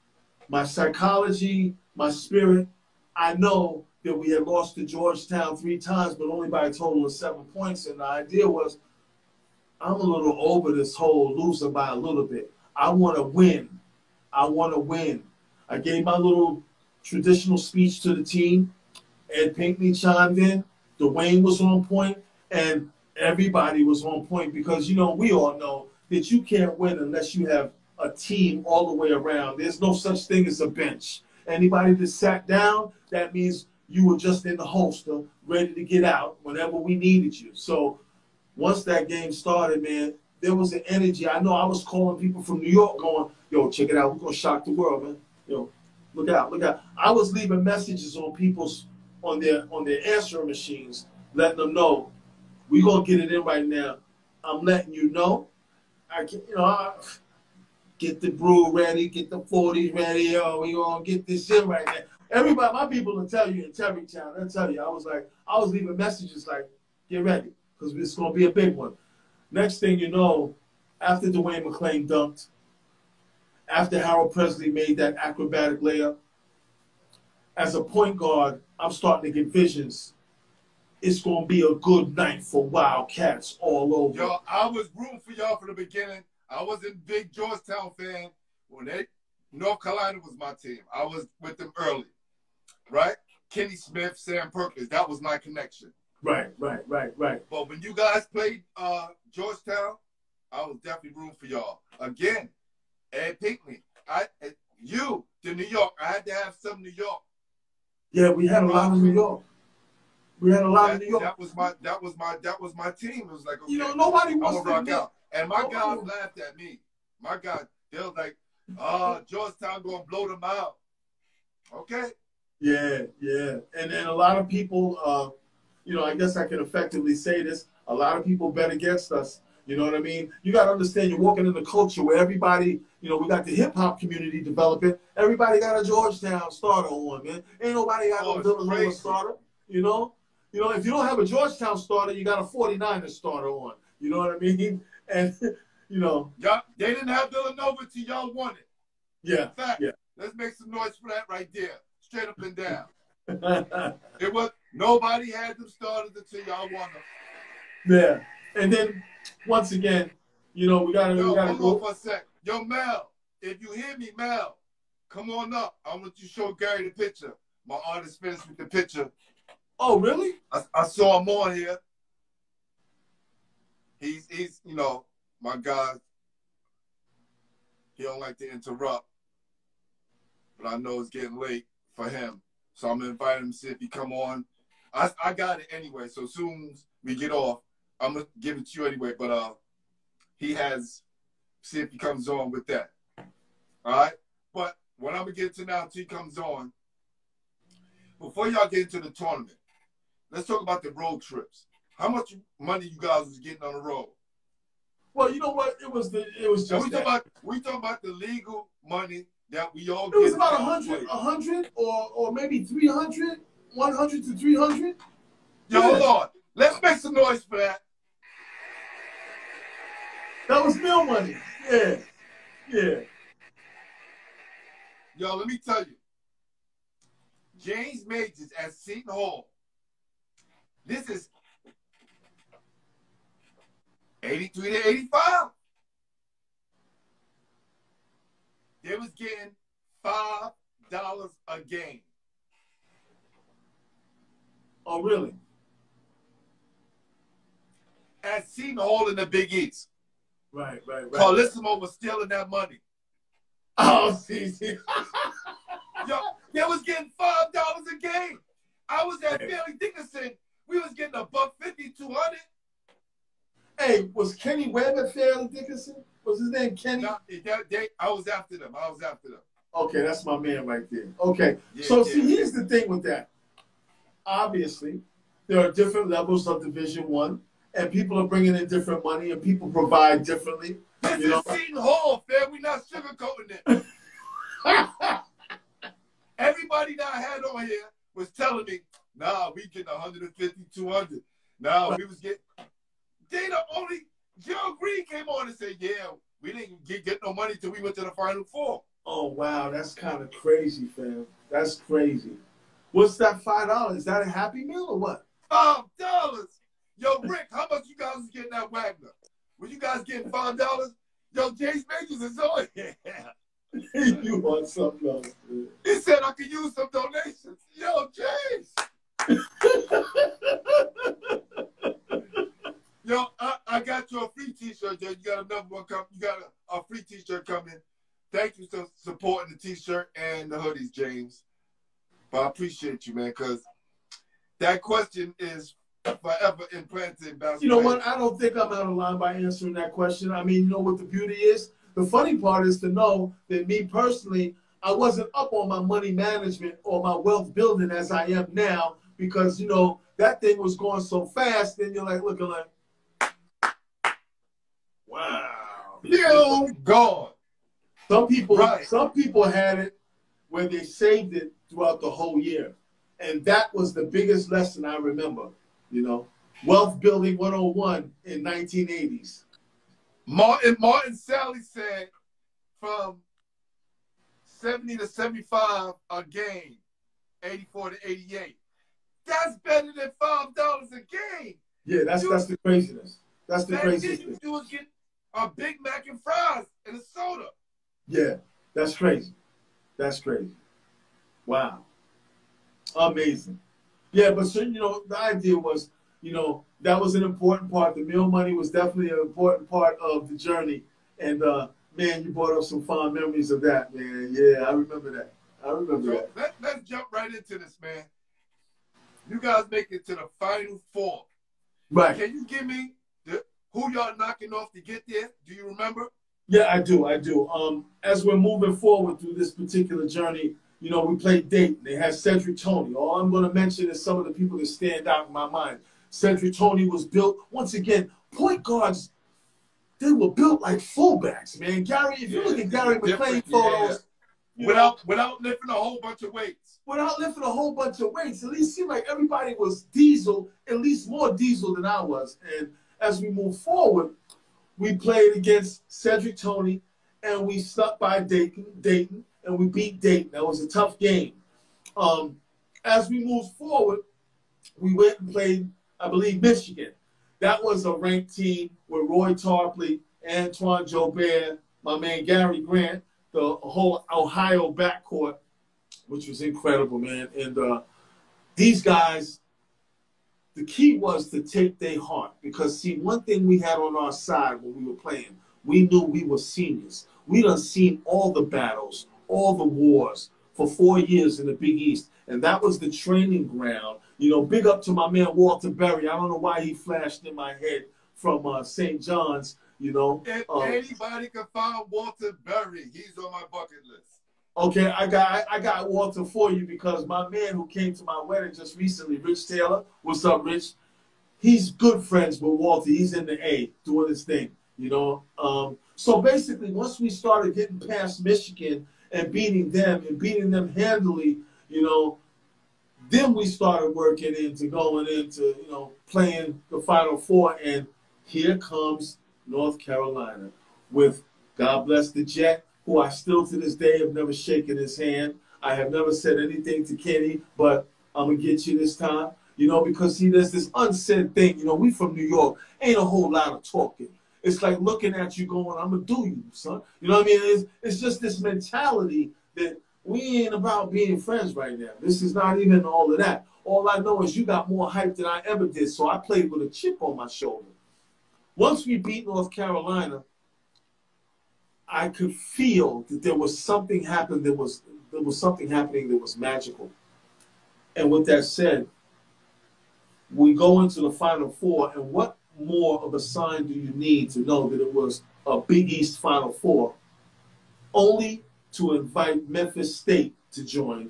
My psychology, my spirit, I know that we had lost to Georgetown 3 times, but only by a total of 7 points. And the idea was, I'm a little over this whole losing by a little bit. I want to win. I want to win. I gave my little traditional speech to the team. Ed Pinckney chimed in. Dwayne was on point. And everybody was on point because, you know, we all know that you can't win unless you have a team all the way around. There's no such thing as a bench. Anybody that sat down, that means you were just in the holster, ready to get out whenever we needed you. So once that game started, man, there was an energy. I know I was calling people from New York going, yo, check it out. We're going to shock the world, man. Yo, look out, look out. I was leaving messages on people's, on their answering machines, letting them know, we're going to get it in right now. I'm letting you know. Get the brew ready, get the 40s ready. Yo, we going to get this in right now. Everybody, my people will tell you in Terrytown, they'll tell you, I was leaving messages like, get ready, because it's going to be a big one. Next thing you know, after Dwayne McLain dunked, after Harold Presley made that acrobatic layup, as a point guard, I'm starting to get visions. It's going to be a good night for Wildcats all over. Yo, I was rooting for y'all from the beginning. I wasn't a big Georgetown fan. North Carolina was my team. I was with them early, right? Kenny Smith, Sam Perkins, that was my connection. Right. But when you guys played Georgetown, I was definitely rooting for y'all. Again, Ed Pinckney, the New York, I had to have some New York. Yeah, we had a lot of New York. We had a lot of New York. That was my team. It was like, okay, you know, nobody wants to rock out. And my guys laughed at me. My guys, they was like, Georgetown gonna blow them out. Okay. Yeah. And then a lot of people, you know, I guess I can effectively say this, a lot of people bet against us. You know what I mean? You got to understand, you're walking in a culture where everybody, you know, we got the hip-hop community developing. Everybody got a Georgetown starter on, man. Ain't nobody got no Villanova starter, you know? You know, if you don't have a Georgetown starter, you got a 49er starter on. You know what I mean? And, you know. Y'all, they didn't have Villanova till y'all won it. Yeah. In fact, let's make some noise for that right there. Straight up and down. It was, nobody had them starters until y'all won them. Yeah. And then, once again, you know, we gotta hold go. On for a sec. Yo, Mel, if you hear me, Mel, come on up. I want you to show Gary the picture. My artist finished with the picture. Oh, really? I saw him on here. He's you know, my guy. He don't like to interrupt, but I know it's getting late for him, so I'm gonna invite him to see if he come on. I got it anyway, so as soon as we get off, I'm gonna give it to you anyway. But see if he comes on with that. All right. But what I'm gonna get to now until he comes on, before y'all get into the tournament, let's talk about the road trips. How much money you guys was getting on the road? Well, you know what? It was just we talking about the legal money that we all get. It was about 100 or maybe 300, 100 to 300. Yo, hold on. Let's make some noise for that. That was real money. Yeah. Yo, let me tell you. James Majors at Seton Hall. This is 83 to 85. They was getting $5 a game. Oh, really? At Seton Hall in the Big East. Right. Carlissimo was stealing that money. Oh, see. Yo, they was getting $5 a game. I was at Fairleigh Dickinson. We was getting $1.50, 200. Hey, was Kenny Webb at Fairleigh Dickinson? Was his name Kenny? No, I was after them. Okay, that's my man right there. Okay, Yeah, so see, here's the thing with that. Obviously, there are different levels of Division I, and people are bringing in different money, and people provide differently. This is Seton Hall, fam. We're not sugarcoating it. Everybody that I had on here was telling me, nah, we getting 150, 200. Nah, we was getting. They the only. Joe Green came on and said, yeah, we didn't get no money till we went to the Final Four. Oh, wow, that's kind of crazy, fam. That's crazy. What's that $5? Is that a Happy Meal or what? $5. Yo, Rick, how much you guys was getting at Wagner? Were you guys getting $5? Yo, James Majors is on here. You want something else, dude. He said I could use some donations. Yo, James. Yo, I got you a free T-shirt, Jay. You got another one coming. You got a free T-shirt coming. Thank you for supporting the T-shirt and the hoodies, James. But I appreciate you, man, because that question is forever implanted in basketball. You know what? I don't think I'm out of line by answering that question. I mean, you know what the beauty is? The funny part is to know that me personally, I wasn't up on my money management or my wealth building as I am now because, you know, that thing was going so fast. Then you're like looking like, wow. Yo, gone. Some people had it where they saved it throughout the whole year. And that was the biggest lesson I remember, you know. Wealth Building 101 in 1980s. Martin Sally said from 70 to 75 a game, 84 to 88. That's better than $5 a game. Yeah, that's the craziness. That's the craziness. You was getting a Big Mac and fries and a soda. Yeah, that's crazy. That's crazy. Wow. Amazing. Yeah, but so, you know, the idea was, you know, that was an important part. The meal money was definitely an important part of the journey. And, man, you brought up some fond memories of that, man. Yeah, I remember that. Let's jump right into this, man. You guys make it to the Final Four. Right. Can you give me who y'all knocking off to get there? Do you remember? Yeah, I do. As we're moving forward through this particular journey, you know, we played Dayton. They had Cedric Toney. All I'm going to mention is some of the people that stand out in my mind. Cedric Toney was built, once again, point guards, they were built like fullbacks, man. Gary, if you look at Gary McLain photos. Yeah. Without lifting a whole bunch of weights. Without lifting a whole bunch of weights. At least it seemed like everybody was diesel, at least more diesel than I was. And as we move forward, we played against Cedric Toney, and we stuck by Dayton, and we beat Dayton. That was a tough game. As we moved forward, we went and played, I believe, Michigan. That was a ranked team with Roy Tarpley, Antoine Jobert, my man Gary Grant, the whole Ohio backcourt, which was incredible, man. And these guys, the key was to take their heart. Because, see, one thing we had on our side when we were playing, we knew we were seniors. We done seen all the battles, all the wars for 4 years in the Big East. And that was the training ground. You know, big up to my man Walter Berry. I don't know why he flashed in my head from St. John's, you know. If anybody can find Walter Berry, he's on my bucket list. Okay, I got Walter for you because my man who came to my wedding just recently, Rich Taylor, what's up, Rich? He's good friends with Walter. He's in the A doing his thing, you know. So basically, once we started getting past Michigan and beating them handily, you know, then we started working into going into, you know, playing the Final Four. And here comes North Carolina with, God bless the Jet, who I still to this day have never shaken his hand. I have never said anything to Kenny, but I'm going to get you this time. You know, because, see, there's this unsaid thing. You know, we from New York, ain't a whole lot of talking. It's like looking at you going, I'm going to do you, son. You know what I mean? It's just this mentality that we ain't about being friends right now. This is not even all of that. All I know is you got more hype than I ever did, so I played with a chip on my shoulder. Once we beat North Carolina, I could feel that there was something happened that was there was something happening that was magical. And with that said, we go into the Final Four, and what more of a sign do you need to know that it was a Big East Final Four, only to invite Memphis State to join,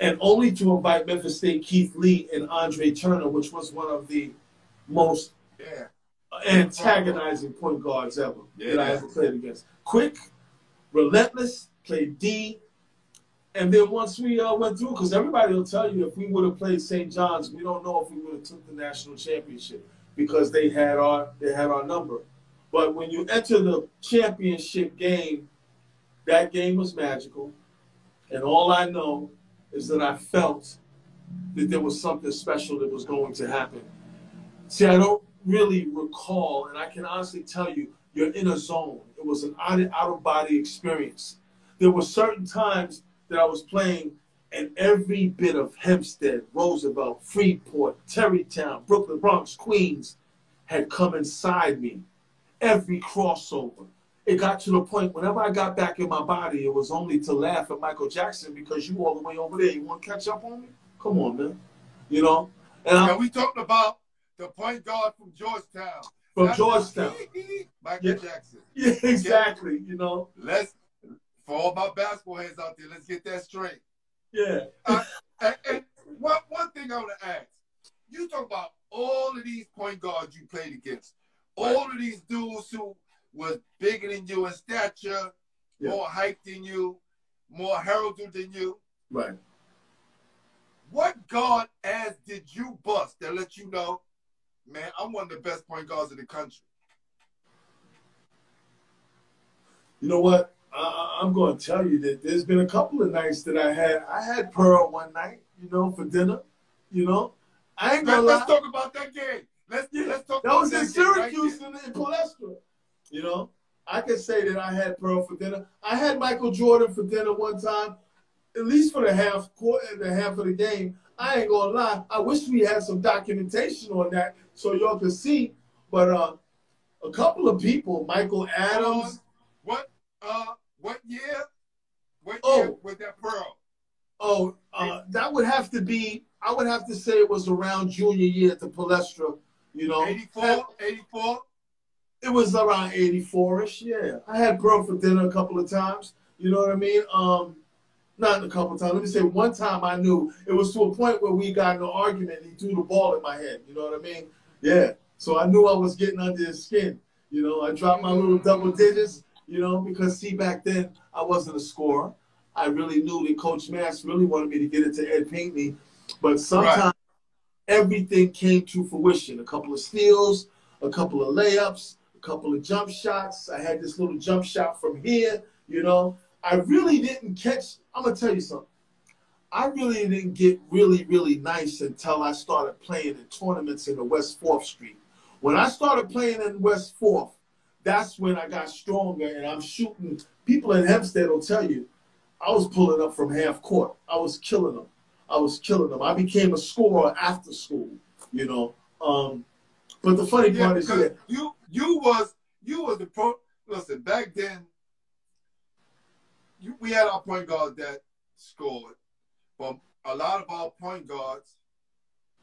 and only to invite Memphis State Keith Lee and Andre Turner, which was one of the most antagonizing point guards ever that I ever played against. Quick, relentless, played D. And then once we went through, because everybody will tell you if we would have played St. John's, we don't know if we would have took the national championship because they had our number. But when you enter the championship game, that game was magical. And all I know is that I felt that there was something special that was going to happen. See, I don't really recall, and I can honestly tell you, you're in a zone. It was an out-of-body experience. There were certain times that I was playing, and every bit of Hempstead, Roosevelt, Freeport, Terrytown, Brooklyn, Bronx, Queens had come inside me. Every crossover. It got to the point, whenever I got back in my body, it was only to laugh at Michael Jackson because you all the way over there. You want to catch up on me? Come on, man. You know? And we talked about the point guard from Georgetown. From Georgetown. Michael Jackson. Yeah, exactly. You know? For all my basketball heads out there, let's get that straight. Yeah. And one thing I want to ask. You talk about all of these point guards you played against. All of these dudes who was bigger than you in stature, more hype than you, more heralded than you. Right. What guard ass did you bust that let you know, man, I'm one of the best point guards in the country? You know what? I'm going to tell you that there's been a couple of nights that I had Pearl one night, you know, for dinner, you know. I ain't gonna lie. Let's talk about that game. Let's talk that about was that in Syracuse right in Palestra. You know, I can say that I had Pearl for dinner. I had Michael Jordan for dinner one time, at least for the half of the game. I ain't gonna lie. I wish we had some documentation on that so y'all could see. But a couple of people, Michael Adams. What year? What year was that Pearl? That would have to be. I would have to say it was around junior year at the Palestra. You know, 84. It was around 84-ish. Yeah, I had Pearl for dinner a couple of times. You know what I mean? Not a couple of times. Let me say one time I knew it was to a point where we got in an argument and he threw the ball at my head. You know what I mean? Yeah. So I knew I was getting under his skin. You know, I dropped my little double digits. You know, because see, back then I wasn't a scorer. I really knew that Coach Mass really wanted me to get into Ed Pinckney, but sometimes everything came to fruition. A couple of steals, a couple of layups, a couple of jump shots. I had this little jump shot from here. You know, I really didn't catch. I'm gonna tell you something. I really didn't get really, really nice until I started playing in tournaments in the West 4th Street. When I started playing in West 4th, that's when I got stronger, and I'm shooting. People in Hempstead will tell you, I was pulling up from half court. I was killing them. I became a scorer after school, you know. But the funny part is that you was the pro. Listen, back then, we had our point guard that scored, but a lot of our point guards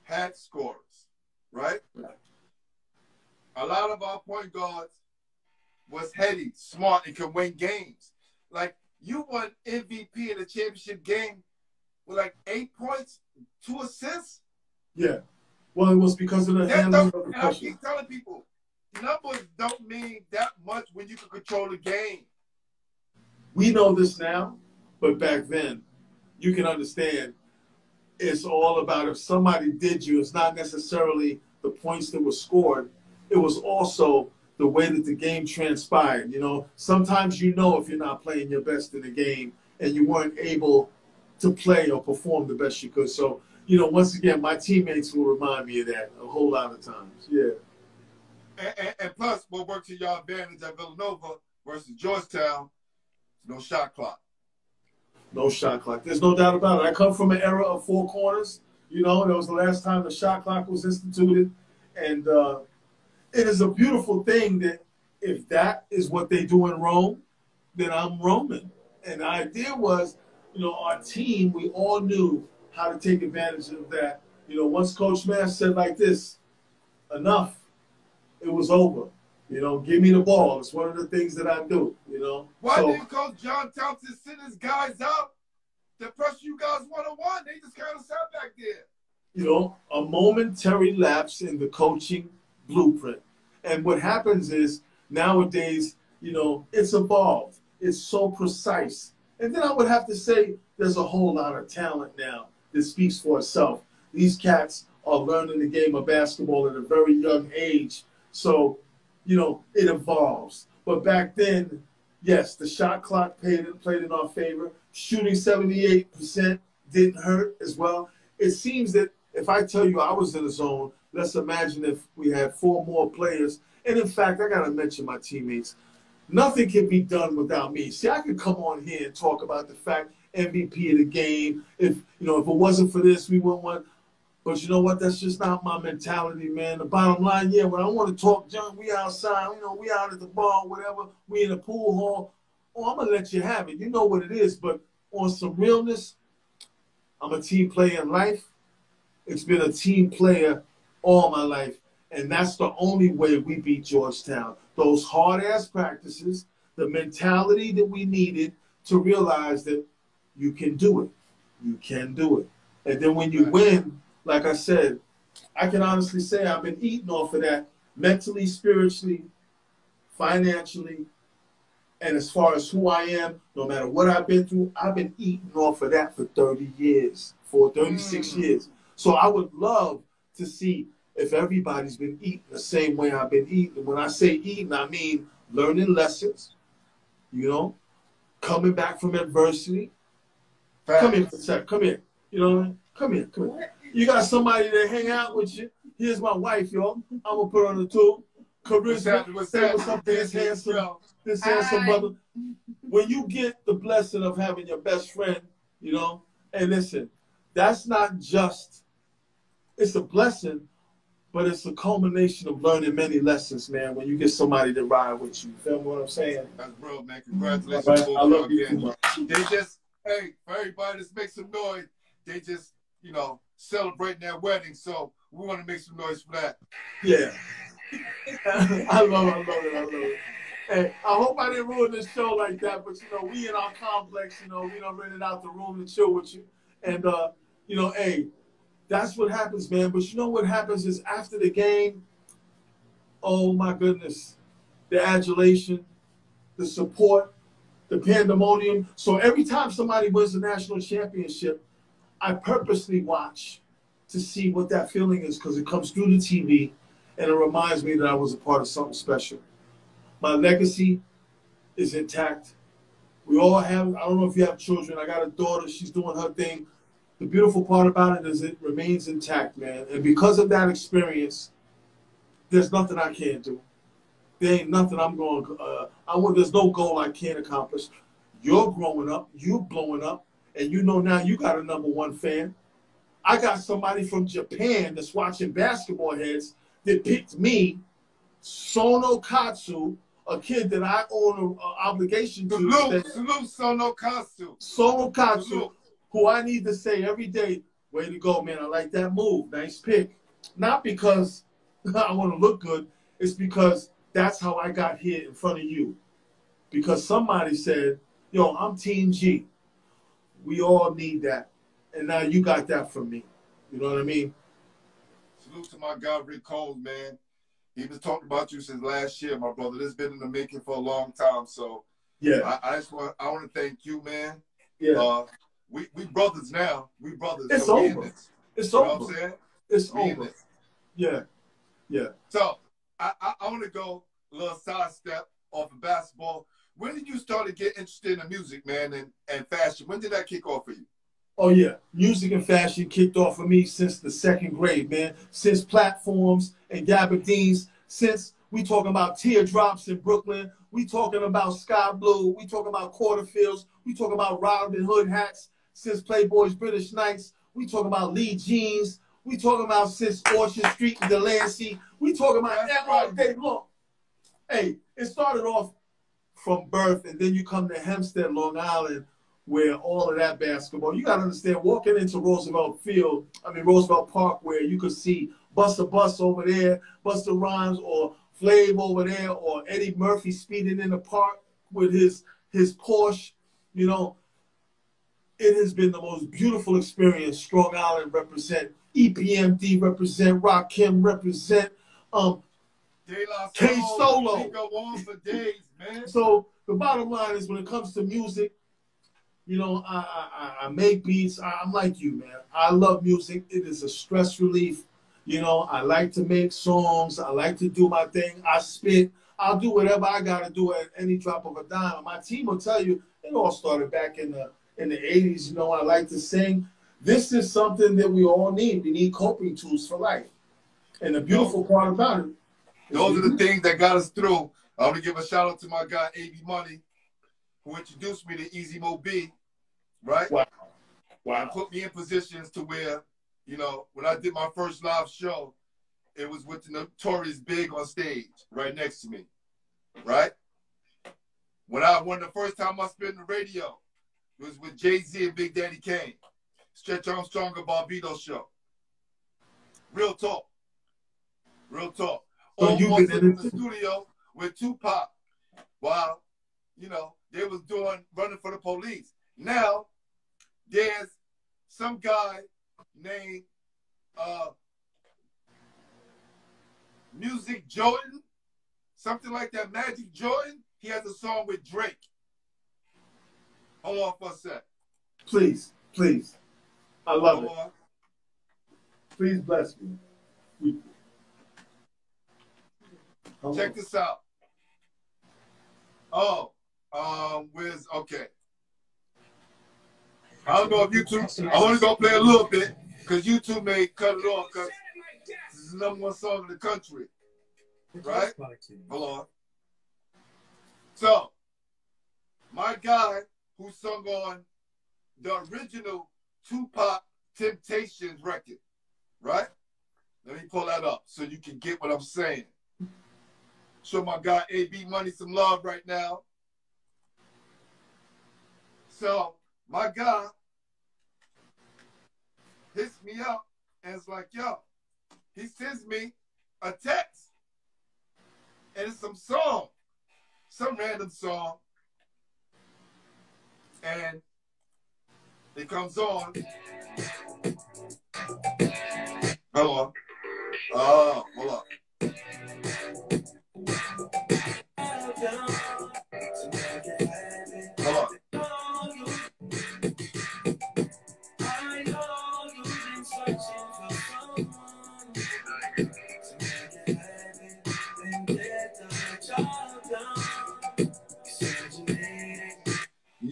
had scorers, right? A lot of our point guards was heady, smart, and could win games. Like, you won MVP in the championship game with like 8 points, 2 assists. Yeah. Well, it was because of the handling of the pressure. pressure. I keep telling people, numbers don't mean that much when you can control the game. We know this now, but back then, you can understand it's all about if somebody did you, it's not necessarily the points that were scored. It was also the way that the game transpired. You know, sometimes you know if you're not playing your best in the game and you weren't able to play or perform the best you could. So, you know, once again, my teammates will remind me of that a whole lot of times. Yeah. And plus, what worked to your advantage at Villanova versus Georgetown, no shot clock. No shot clock. There's no doubt about it. I come from an era of 4 corners. You know, that was the last time the shot clock was instituted. And it is a beautiful thing that if that is what they do in Rome, then I'm Roman. And the idea was you know, our team, we all knew how to take advantage of that. You know, once Coach Mass said like this, enough, it was over. You know, give me the ball. It's one of the things that I do, you know. Why didn't Coach John Thompson send his guys out to pressure you guys one-on-one? They just kind of sat back there. You know, a momentary lapse in the coaching blueprint. And what happens is nowadays, you know, it's evolved. It's so precise. And then I would have to say there's a whole lot of talent now that speaks for itself. These cats are learning the game of basketball at a very young age. So, you know, it evolves. But back then, yes, the shot clock played in our favor. Shooting 78% didn't hurt as well. It seems that if I tell you I was in the zone, let's imagine if we had 4 more players. And in fact, I got to mention my teammates. Nothing can be done without me. See, I could come on here and talk about the fact MVP of the game. If it wasn't for this, we wouldn't want. But you know what? That's just not my mentality, man. The bottom line, yeah, when I want to talk junk, we outside, you know, we out at the bar, whatever, we in the pool hall. Oh, I'm going to let you have it. You know what it is. But on some realness, I'm a team player in life. It's been a team player all my life. And that's the only way we beat Georgetown. Those hard-ass practices, the mentality that we needed to realize that you can do it. You can do it. And then when you win, like I said, I can honestly say I've been eating off of that mentally, spiritually, financially, and as far as who I am, no matter what I've been through, I've been eating off of that for 30 years, for 36 years. So I would love to see if everybody's been eating the same way I've been eating. When I say eating, I mean learning lessons, you know, coming back from adversity. Facts. Come here for a sec. Come here. You know, come here. Come here. You got somebody to hang out with you. Here's my wife, y'all. I'm going to put her on the tool. Charisma. What's up, this handsome brother. When you get the blessing of having your best friend, you know, and listen, that's not just, it's a blessing, but it's a culmination of learning many lessons, man, when you get somebody to ride with you. Feel what I'm saying? That's real, man. Congratulations. Right. I love you too much. They just, hey, for everybody that's make some noise, they just, you know, celebrating their wedding. So we want to make some noise for that. Yeah. I love it. Hey, I hope I didn't ruin this show like that, but, you know, we in our complex, you know, we done rented out the room to chill with you. And, you know, hey, that's what happens, man. But you know what happens is after the game, oh, my goodness, the adulation, the support, the pandemonium. So every time somebody wins the national championship, I purposely watch to see what that feeling is because it comes through the TV and it reminds me that I was a part of something special. My legacy is intact. We all have, I don't know if you have children. I got a daughter. She's doing her thing. The beautiful part about it is it remains intact, man. And because of that experience, there's nothing I can't do. There ain't nothing I'm going to, there's no goal I can't accomplish. You're growing up, you're blowing up, and you know now you got a #1 fan. I got somebody from Japan that's watching Basketball Heads that picked me, Sono Katsu, a kid that I own an obligation to. Salute Sono Katsu. Sono Katsu, who I need to say every day, way to go, man. I like that move. Nice pick. Not because I want to look good. It's because that's how I got here in front of you. Because somebody said, yo, I'm Team G. We all need that. And now you got that from me. You know what I mean? Salute to my guy, Rick Combs, man. He been talking about you since last year, my brother. This has been in the making for a long time. So yeah, I want to thank you, man. Yeah. We brothers now. We brothers. It's so over. It's over. You know what I'm saying? It's over. Yeah. Yeah. So I want to go a little sidestep off of basketball. When did you start to get interested in the music, man, and fashion? When did that kick off for you? Oh, yeah. Music and fashion kicked off for me since the 2nd grade, man. Since platforms and gabardines, since we talking about teardrops in Brooklyn, we talking about sky blue, we talking about quarterfields, we talking about Robin Hood hats, since Playboy's British Knights, we talking about Lee jeans, we talking about since Orchard Street and Delancey, we talking about that all day long. Hey, it started off from birth, and then you come to Hempstead, Long Island, where all of that basketball, you got to understand, walking into Roosevelt Park, where you could see Busta Bus over there, Busta Rhymes, or Flav over there, or Eddie Murphy speeding in the park with his Porsche, you know, it has been the most beautiful experience. Strong Island represent, EPMD represent, Rakim represent, K Solo. We go on for days, man. So the bottom line is, when it comes to music, you know, I make beats. I'm like you, man. I love music. It is a stress relief. You know, I like to make songs. I like to do my thing. I spit. I'll do whatever I got to do at any drop of a dime. My team will tell you, it all started back in the 80s. You know, I like to sing. This is something that we all need. We need coping tools for life. And the beautiful part about it, those are the things that got us through. I want to give a shout out to my guy, A.B. Money, who introduced me to Easy Mo B, right? Wow. And put me in positions to where, you know, when I did my first live show, it was with the Notorious Big on stage right next to me, right? When the first time I spit in the radio, it was with Jay-Z and Big Daddy Kane. Stretch Armstrong and Barbados show. Real talk. Real talk. So All was in the studio with Tupac while, you know, they was running for the police. Now, there's some guy named Music Jordan, something like that, Magic Jordan. He has a song with Drake. Hold on for a sec. Please, please. I love it. Please bless me. Check this out. Okay. I don't know if YouTube, I'm only going to play a little bit because YouTube may cut it off because this is the #1 song in the country. Right? Hold on. So, my guy who sung on the original Tupac Temptations record, right? Let me pull that up so you can get what I'm saying. Show my guy A.B. Money some love right now. So, my guy hits me up and it's like, yo, he sends me a text. And it's some random song. And it comes on. Hold on. Oh, hold on. Hold on.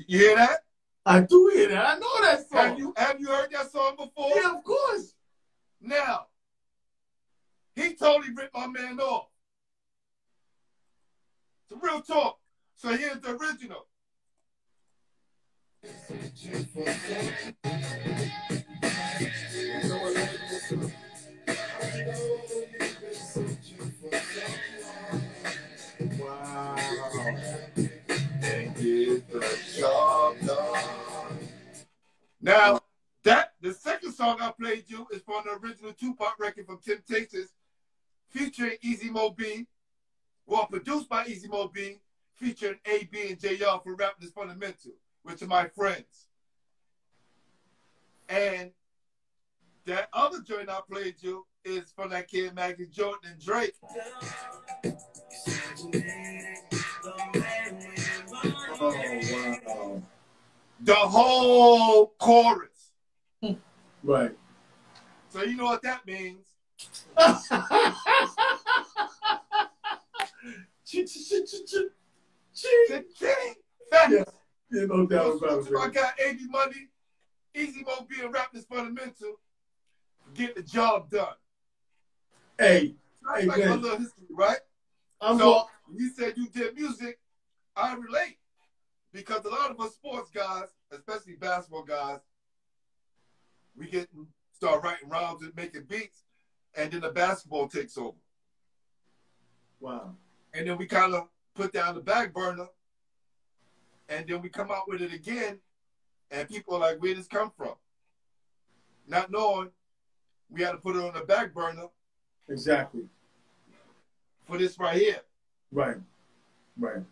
You hear that? I do hear that. I know that song. Have you heard that song before? Yeah, of course. Now, he totally ripped my man off. It's a real talk. So here's the original. Wow. And get the job done. Now, the second song I played you is from the original Tupac record from Temptations, featuring Easy Mo B, well, produced by Easy Mo B, featuring A.B. and J.R. for Rapping is Fundamental, which are my friends. And that other joint I played you is from that kid Magic Jordan and Drake. Oh, wow. The whole chorus. Right. So you know what that means. Yeah, no doubt about it. So I got A.B. Money, Easy Mo B, and Rapping is Fundamental. Get the job done. Hey, That's hey, like man. my little history, right? I'm So you said you did music. I relate because a lot of us sports guys, especially basketball guys, we start writing rhymes and making beats, and then the basketball takes over. Wow. And then we kind of put down the back burner, and then we come out with it again And people are like, where did this come from? Not knowing we had to put it on the back burner. Exactly. For this right here. Right. Right.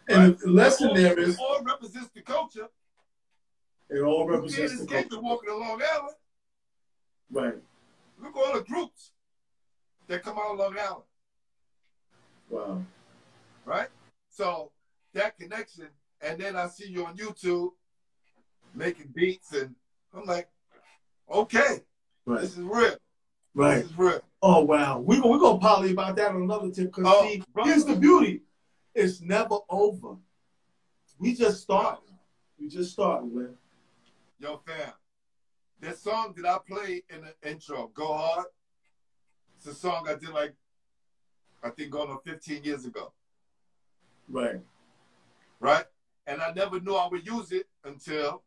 And the lesson there is. It all represents the culture. It all represents the culture. Walking along Allen. Right. Look at all the groups that come out along Allen. Wow. Right? So that connection, and then I see you on YouTube making beats, and I'm like, okay, right. This is real. Right. This is real. Oh, wow. We're gonna poly about that on another tip, because here's the beauty. It's never over. We just started. We just started, man. Yo, fam, that song that I played in the intro, Go Hard, it's a song I did like, I think going on 15 years ago. Right. Right? And I never knew I would use it until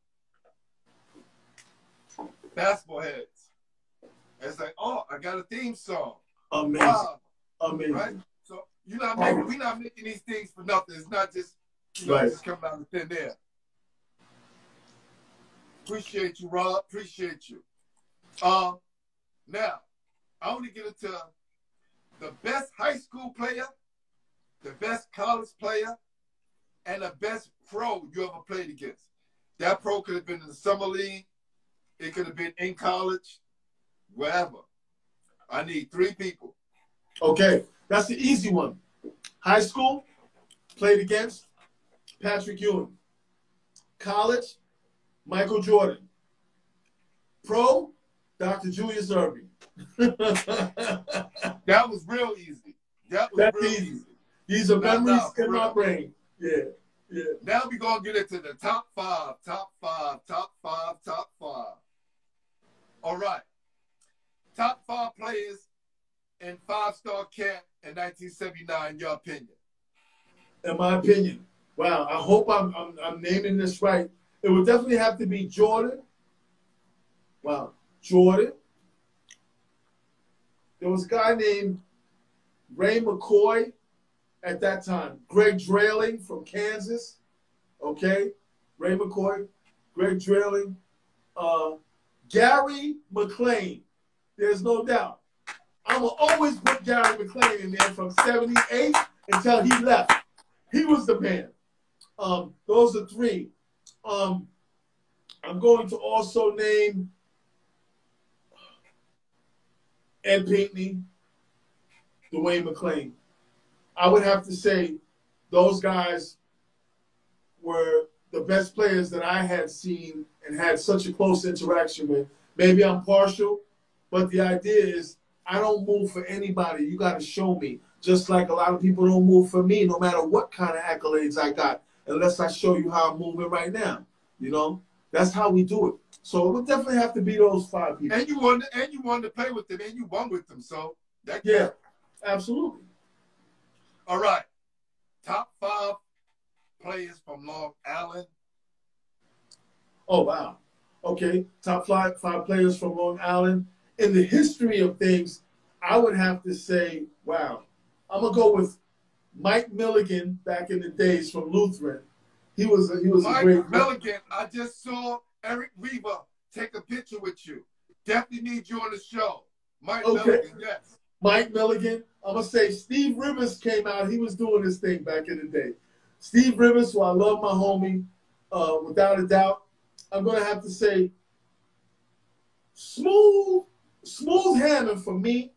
Basketball Heads. And it's like, oh, I got a theme song. Amazing. Wow. Amazing. Right? So we're not making these things for nothing. It's not just, just coming out of thin air. Appreciate you, Rob. Appreciate you. Now, I want to get into the best high school player, the best college player, and the best pro you ever played against. That pro could have been in the summer league. It could have been in college, wherever. I need 3 people. Okay, that's the easy one. High school, played against Patrick Ewing. College, Michael Jordan. Pro, Dr. Julius Erving. That was real easy. That's real easy. These are memories in my brain. Yeah, yeah. Now we're going to get into the top 5. All right. Top 5 players in 5-star camp in 1979, your opinion. In my opinion. Wow, I hope I'm naming this right. It would definitely have to be Jordan. Wow, Jordan. There was a guy named Ray McCoy at that time. Greg Drailing from Kansas. Okay, Ray McCoy, Greg Drailing. Gary McLain. There's no doubt. I'm going to always put Gary McLain in there from 78 until he left. He was the man. Those are 3. I'm going to also name Ed Pinckney, Dwayne McClain. I would have to say those guys were the best players that I had seen and had such a close interaction with. Maybe I'm partial, but the idea is I don't move for anybody. You got to show me. Just like a lot of people don't move for me, no matter what kind of accolades I got, unless I show you how I'm moving right now. You know, that's how we do it. So it would definitely have to be those 5 people. And you wanted to play with them, and you won with them. So that yeah, absolutely. All right, top 5 players from Long Island. Oh wow. Okay, top 5 players from Long Island. In the history of things, I would have to say, wow. I'm gonna go with Mike Milligan back in the days from Lutheran. He was a great Mike Milligan. I just saw Eric Weaver take a picture with you. Definitely need you on the show. Mike Milligan, yes. Mike Milligan. I'm gonna say Steve Rivers came out. He was doing this thing back in the day. Steve Rivers, who I love, my homie, without a doubt. I'm gonna have to say Smooth Hammond for me.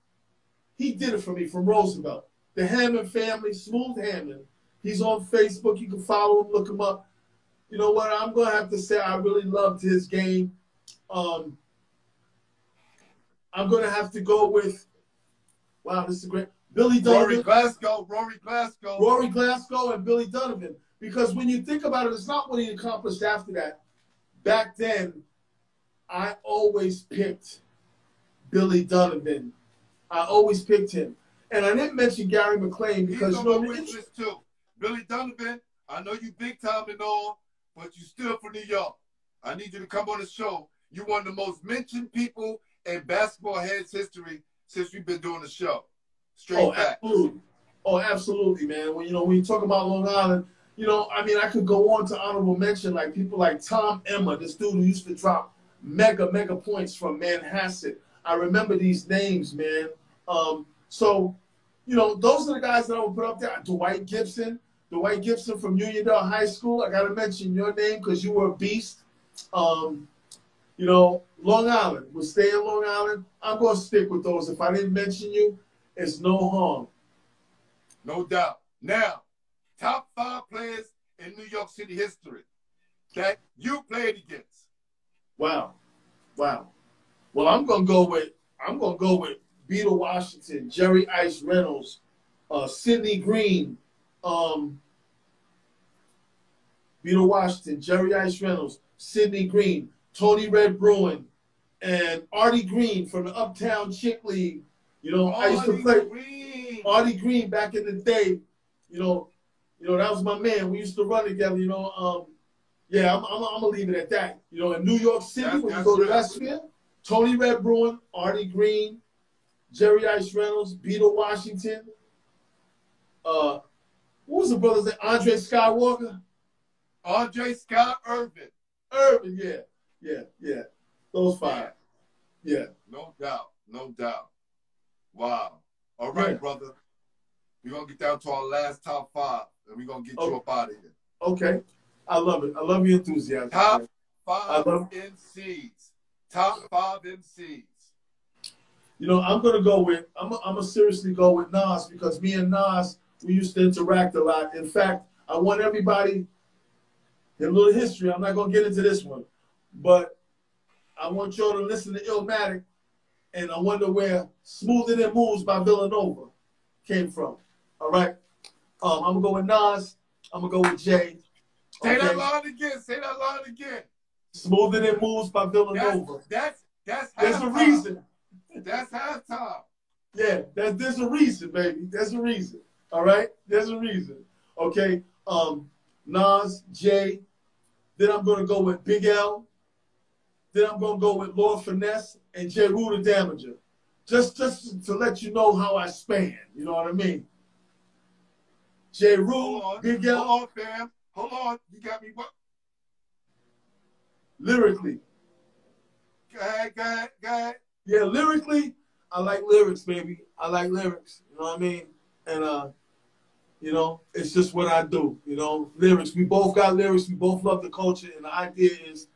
He did it for me from Roosevelt. The Hammond family, Smooth Hammond. He's on Facebook. You can follow him, look him up. You know what? I'm going to have to say I really loved his game. I'm going to have to go with, wow, this is great. Billy Donovan. Rory Glasgow and Billy Donovan. Because when you think about it, it's not what he accomplished after that. Back then, I always picked Billy Donovan. I always picked him. And I didn't mention Gary McLain because you know this too. Billy Donovan, I know you big time and all, but you still from New York. I need you to come on the show. You're one of the most mentioned people in Basketball Heads history since we've been doing the show. Straight back. Absolutely. Oh, absolutely, man. When you talk about Long Island, you know, I mean, I could go on to honorable mention, like people like Tom Emma, this dude who used to drop mega points from Manhasset. I remember these names, man. So, you know, those are the guys that I would put up there. Dwight Gibson from Uniondale High School. I got to mention your name because you were a beast. You know, Long Island. We'll stay in Long Island. I'm going to stick with those. If I didn't mention you, it's no harm. No doubt. Now, top 5 players in New York City history that you played against. Wow. Well, I'm gonna go with Beetle Washington, Jerry Ice Reynolds, Sidney Green, Beetle Washington, Jerry Ice Reynolds, Sidney Green, Tony Red Bruin, and Artie Green from the Uptown Chick League. You know, I used to play Artie Green back in the day. You know, that was my man. We used to run together. You know, yeah, I'm gonna leave it at that. You know, in New York City, when you go to that sphere, Tony Red Bruin, Artie Green, Jerry Ice Reynolds, Beetle Washington. What was the brother's name? Andre Skywalker. Andre Scott Irvin. Yeah. Those 5. Yeah. No doubt. Wow. All right, brother. We're going to get down to our last top 5, and we're going to get you up out of here. Okay. I love it. I love your enthusiasm. Top 5 MCs. Top 5 MCs. You know, I'm gonna seriously go with Nas because me and Nas, we used to interact a lot. In fact, I want everybody, a little history, I'm not gonna get into this one, but I want y'all to listen to Illmatic, and I wonder where Smoother Than Moves by Villanova came from. All right? I'm gonna go with Nas, I'm gonna go with Jay. Say that line again. Smoother Than Moves by Villanova. That's There's a reason. That's halftime. Yeah, there's a reason, baby. There's a reason. All right? There's a reason. Okay? Nas, Jay. Then I'm going to go with Big L. Then I'm going to go with Lord Finesse and J. Rue the Damager. Just to let you know how I span. You know what I mean? J. Rue, Big L. Hold on, fam. Hold on. You got me what? Lyrically. Go ahead. Yeah, lyrically, I like lyrics, baby. I like lyrics. You know what I mean? And, you know, it's just what I do. You know, lyrics. We both got lyrics. We both love the culture. And the idea is,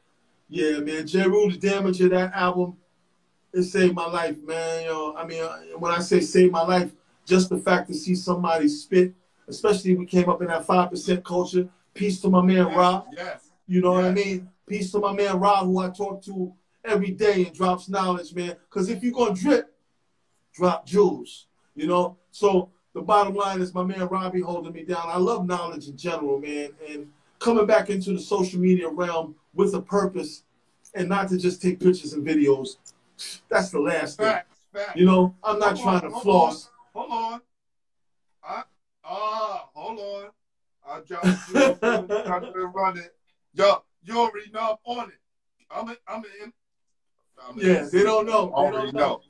yeah, man, J. Rue the Damager, that album, it saved my life, man. You know, I mean, when I say save my life, just the fact to see somebody spit, especially if we came up in that 5% culture. Peace to my man, Rob. Yes. You know what I mean? Peace to my man, Rob, who I talk to every day and drops knowledge, man. Because if you're going to drop jewels, you know? So the bottom line is my man Robbie holding me down. I love knowledge in general, man. And coming back into the social media realm with a purpose and not to just take pictures and videos. That's the last thing. Facts. You know, I'm not trying to floss. Hold on. Hold on. I dropped you. I'm trying to run it. Yo, you already know I'm on it. Yeah, they don't know. They already know.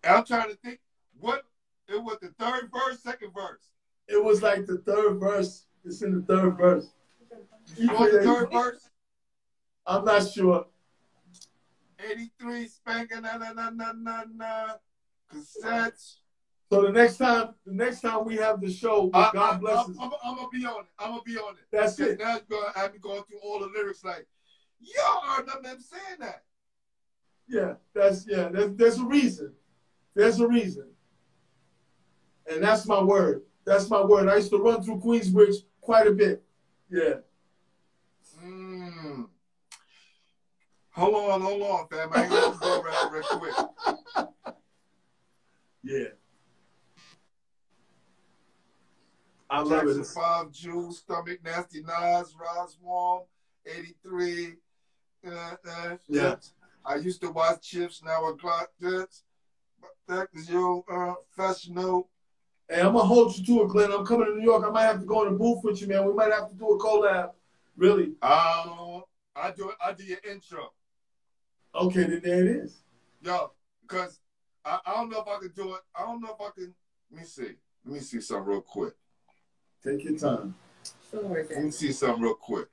I'm trying to think what it was, the third verse, second verse. It was like the third verse. It's in the third verse. You want the third verse? I'm not sure. 83 spanking na cassettes. So the next time we have the show, God bless us. I'm gonna be on it. That's it. Now you're gonna have me going through all the lyrics like, y'all heard them saying that. Yeah, there's a reason. There's a reason. And that's my word. That's my word. I used to run through Queensbridge quite a bit. Yeah. Hold on, fam. I ain't gonna go real quick. Yeah. I love Jackson it. 5, Jules, Stomach, Nasty Nas, Roswell, 83. Yeah. I used to watch Chips, now I clock this. That is your professional. Hey, I'm going to hold you to it, Glenn. I'm coming to New York. I might have to go in the booth with you, man. We might have to do a collab. Really? I do your intro. Okay, then there it is. Yo, because I don't know if I can do it. Let me see something real quick. Take your time. Let me see something real quick.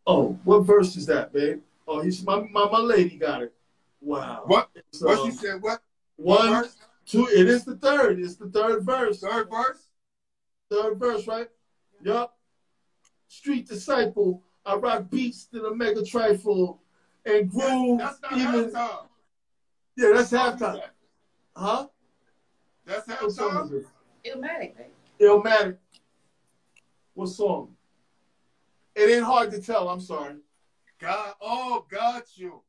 Oh, what verse is that, babe? Oh, he's my lady got it. Wow. What you said? What? One, verse? two. It is the third. It's the third verse. Third verse? Third verse, right? Yup. Street disciple. I rock beats to the mega trifle and groove. That's not even. halftime. Yeah, that's halftime. Huh? That's halftime. Illmatic, right? Illmatic. What song? It ain't hard to tell. I'm sorry. Got you.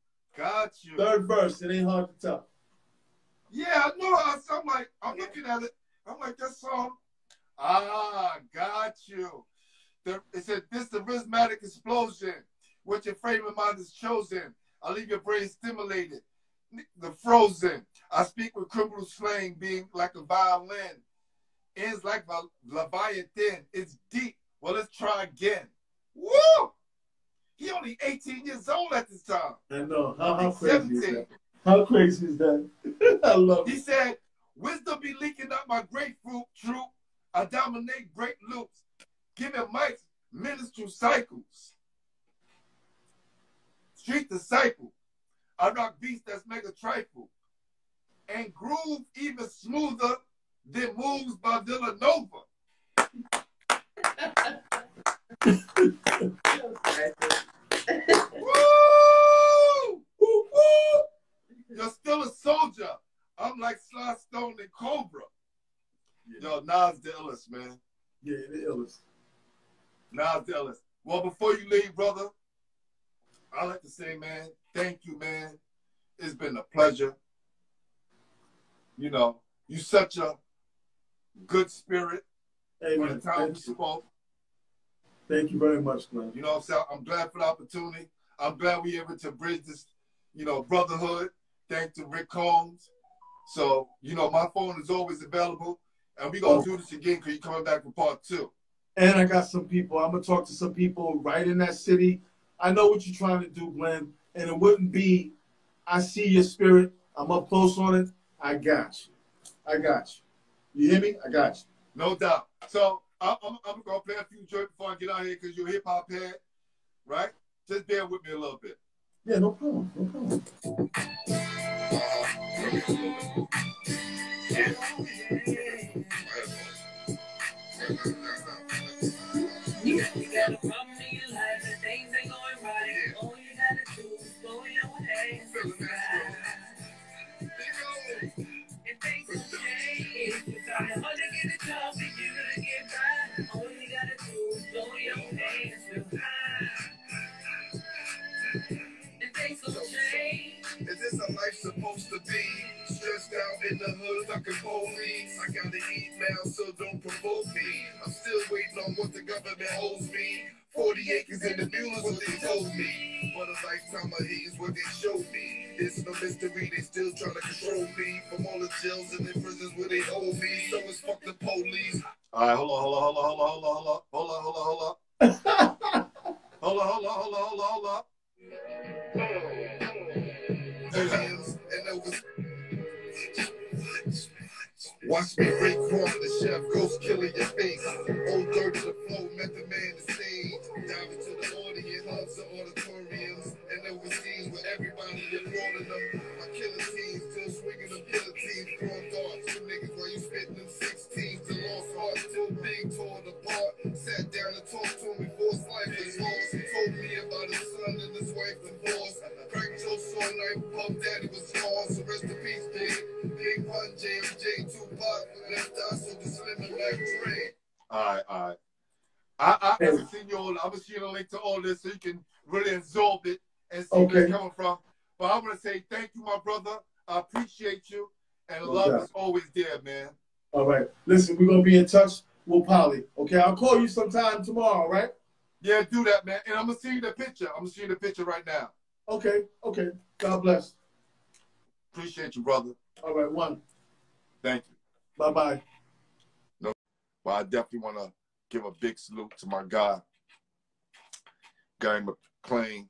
Third verse. It ain't hard to tell. Yeah, I know. I'm looking at it. I'm like, that song. Got you. It said, this the rhythmic explosion. What your frame of mind is chosen. I leave your brain stimulated. The frozen. I speak with criminal slang, being like a violin. Ends like a Leviathan. It's deep. Well, let's try again. Woo! He only 18 years old at this time. I know. How crazy is that? How crazy is that? I love it. He said, wisdom be leaking up my grapefruit troop. I dominate, break loops. Give him mics, minstrel cycles. Street disciple. I rock beats that's mega trifle. And groove even smoother than moves by Villanova. Woo! Woo! Woo! You're still a soldier. I'm like Sly Stone and Cobra. Yo, Nas the illest, man. Yeah, the illest. Nas the illest. Well, before you leave, brother, I like to say, man, thank you, man. It's been a pleasure. You know, you such a good spirit. Hey, From man, the time you spoke. Thank you very much, man. You know what I'm saying? I'm glad for the opportunity. I'm glad we able to bridge this, brotherhood. Thanks to Rick Combs. So, my phone is always available. And we're going to do this again because you're coming back for part 2. And I got some people. I'm going to talk to some people right in that city. I know what you're trying to do, Glenn. And it wouldn't be, I see your spirit. I'm up close on it. I got you. You hear me? I got you. No doubt. So, I'm going to play a few joints before I get out here because you're a hip-hop head, right? Just bear with me a little bit. Yeah, no problem. No problem. You got a problem in your life and things ain't going right. All you gotta do is go your way. And things will change. You got to get a job for you to get by. All you gotta do is go your way and feel high. And things will change. Is this a life supposed to be? Stressed out in the hood, fucking police. I gotta eat now, so don't provoke me. I'm still waiting on what the government owes me. 40 acres in the mule is what they told me. But a lifetime of hate is what they showed me. It's no mystery, they still trying to control me. From all the jails and the prisons where they hold me. So it's fuck the police. All right, hold on. Hold on. Watch me break from the chef, ghost killing your face. Old dirt to the flow, Methuen man the stage. Dive into the audience, hubs the auditoriums, and overseas where everybody applauding them. My killer team still swinging them guillotines, throwing darts. Two niggas while you spitting them 16s. The lost heart still being torn apart. Sat down and talked to him before his life was lost. He told me about his son and his wife divorced. Frank Joe saw knife, Puff Daddy was gone. So rest in peace, Big Pun, JMJ, Tupac, left us with the Slim and Mac Dre. All right. I'm going to send you a link to all this so you can really absorb it and see where it's coming from. But I want to say thank you, my brother. I appreciate you. And love is always there, man. All right. Listen, we're going to be in touch. We'll poly. Okay, I'll call you sometime tomorrow, right? Yeah, do that, man. And I'm going to see you the picture. I'm going to see you the picture right now. Okay. God bless. Appreciate you, brother. All right, one. Thank you. Bye-bye. No, but I definitely want to give a big salute to my guy, Gary McLain,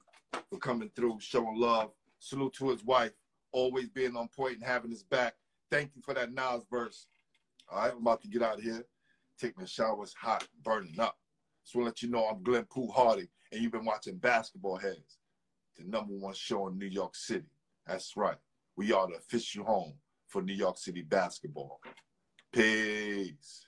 for coming through, showing love. Salute to his wife, always being on point and having his back. Thank you for that Nas verse. All right, I'm about to get out of here. Take my shower. It's hot, burning up. Just want to let you know I'm Glenn Pooh Hardy, and you've been watching Basketball Heads, the #1 show in New York City. That's right. We are the official home for New York City basketball. Peace.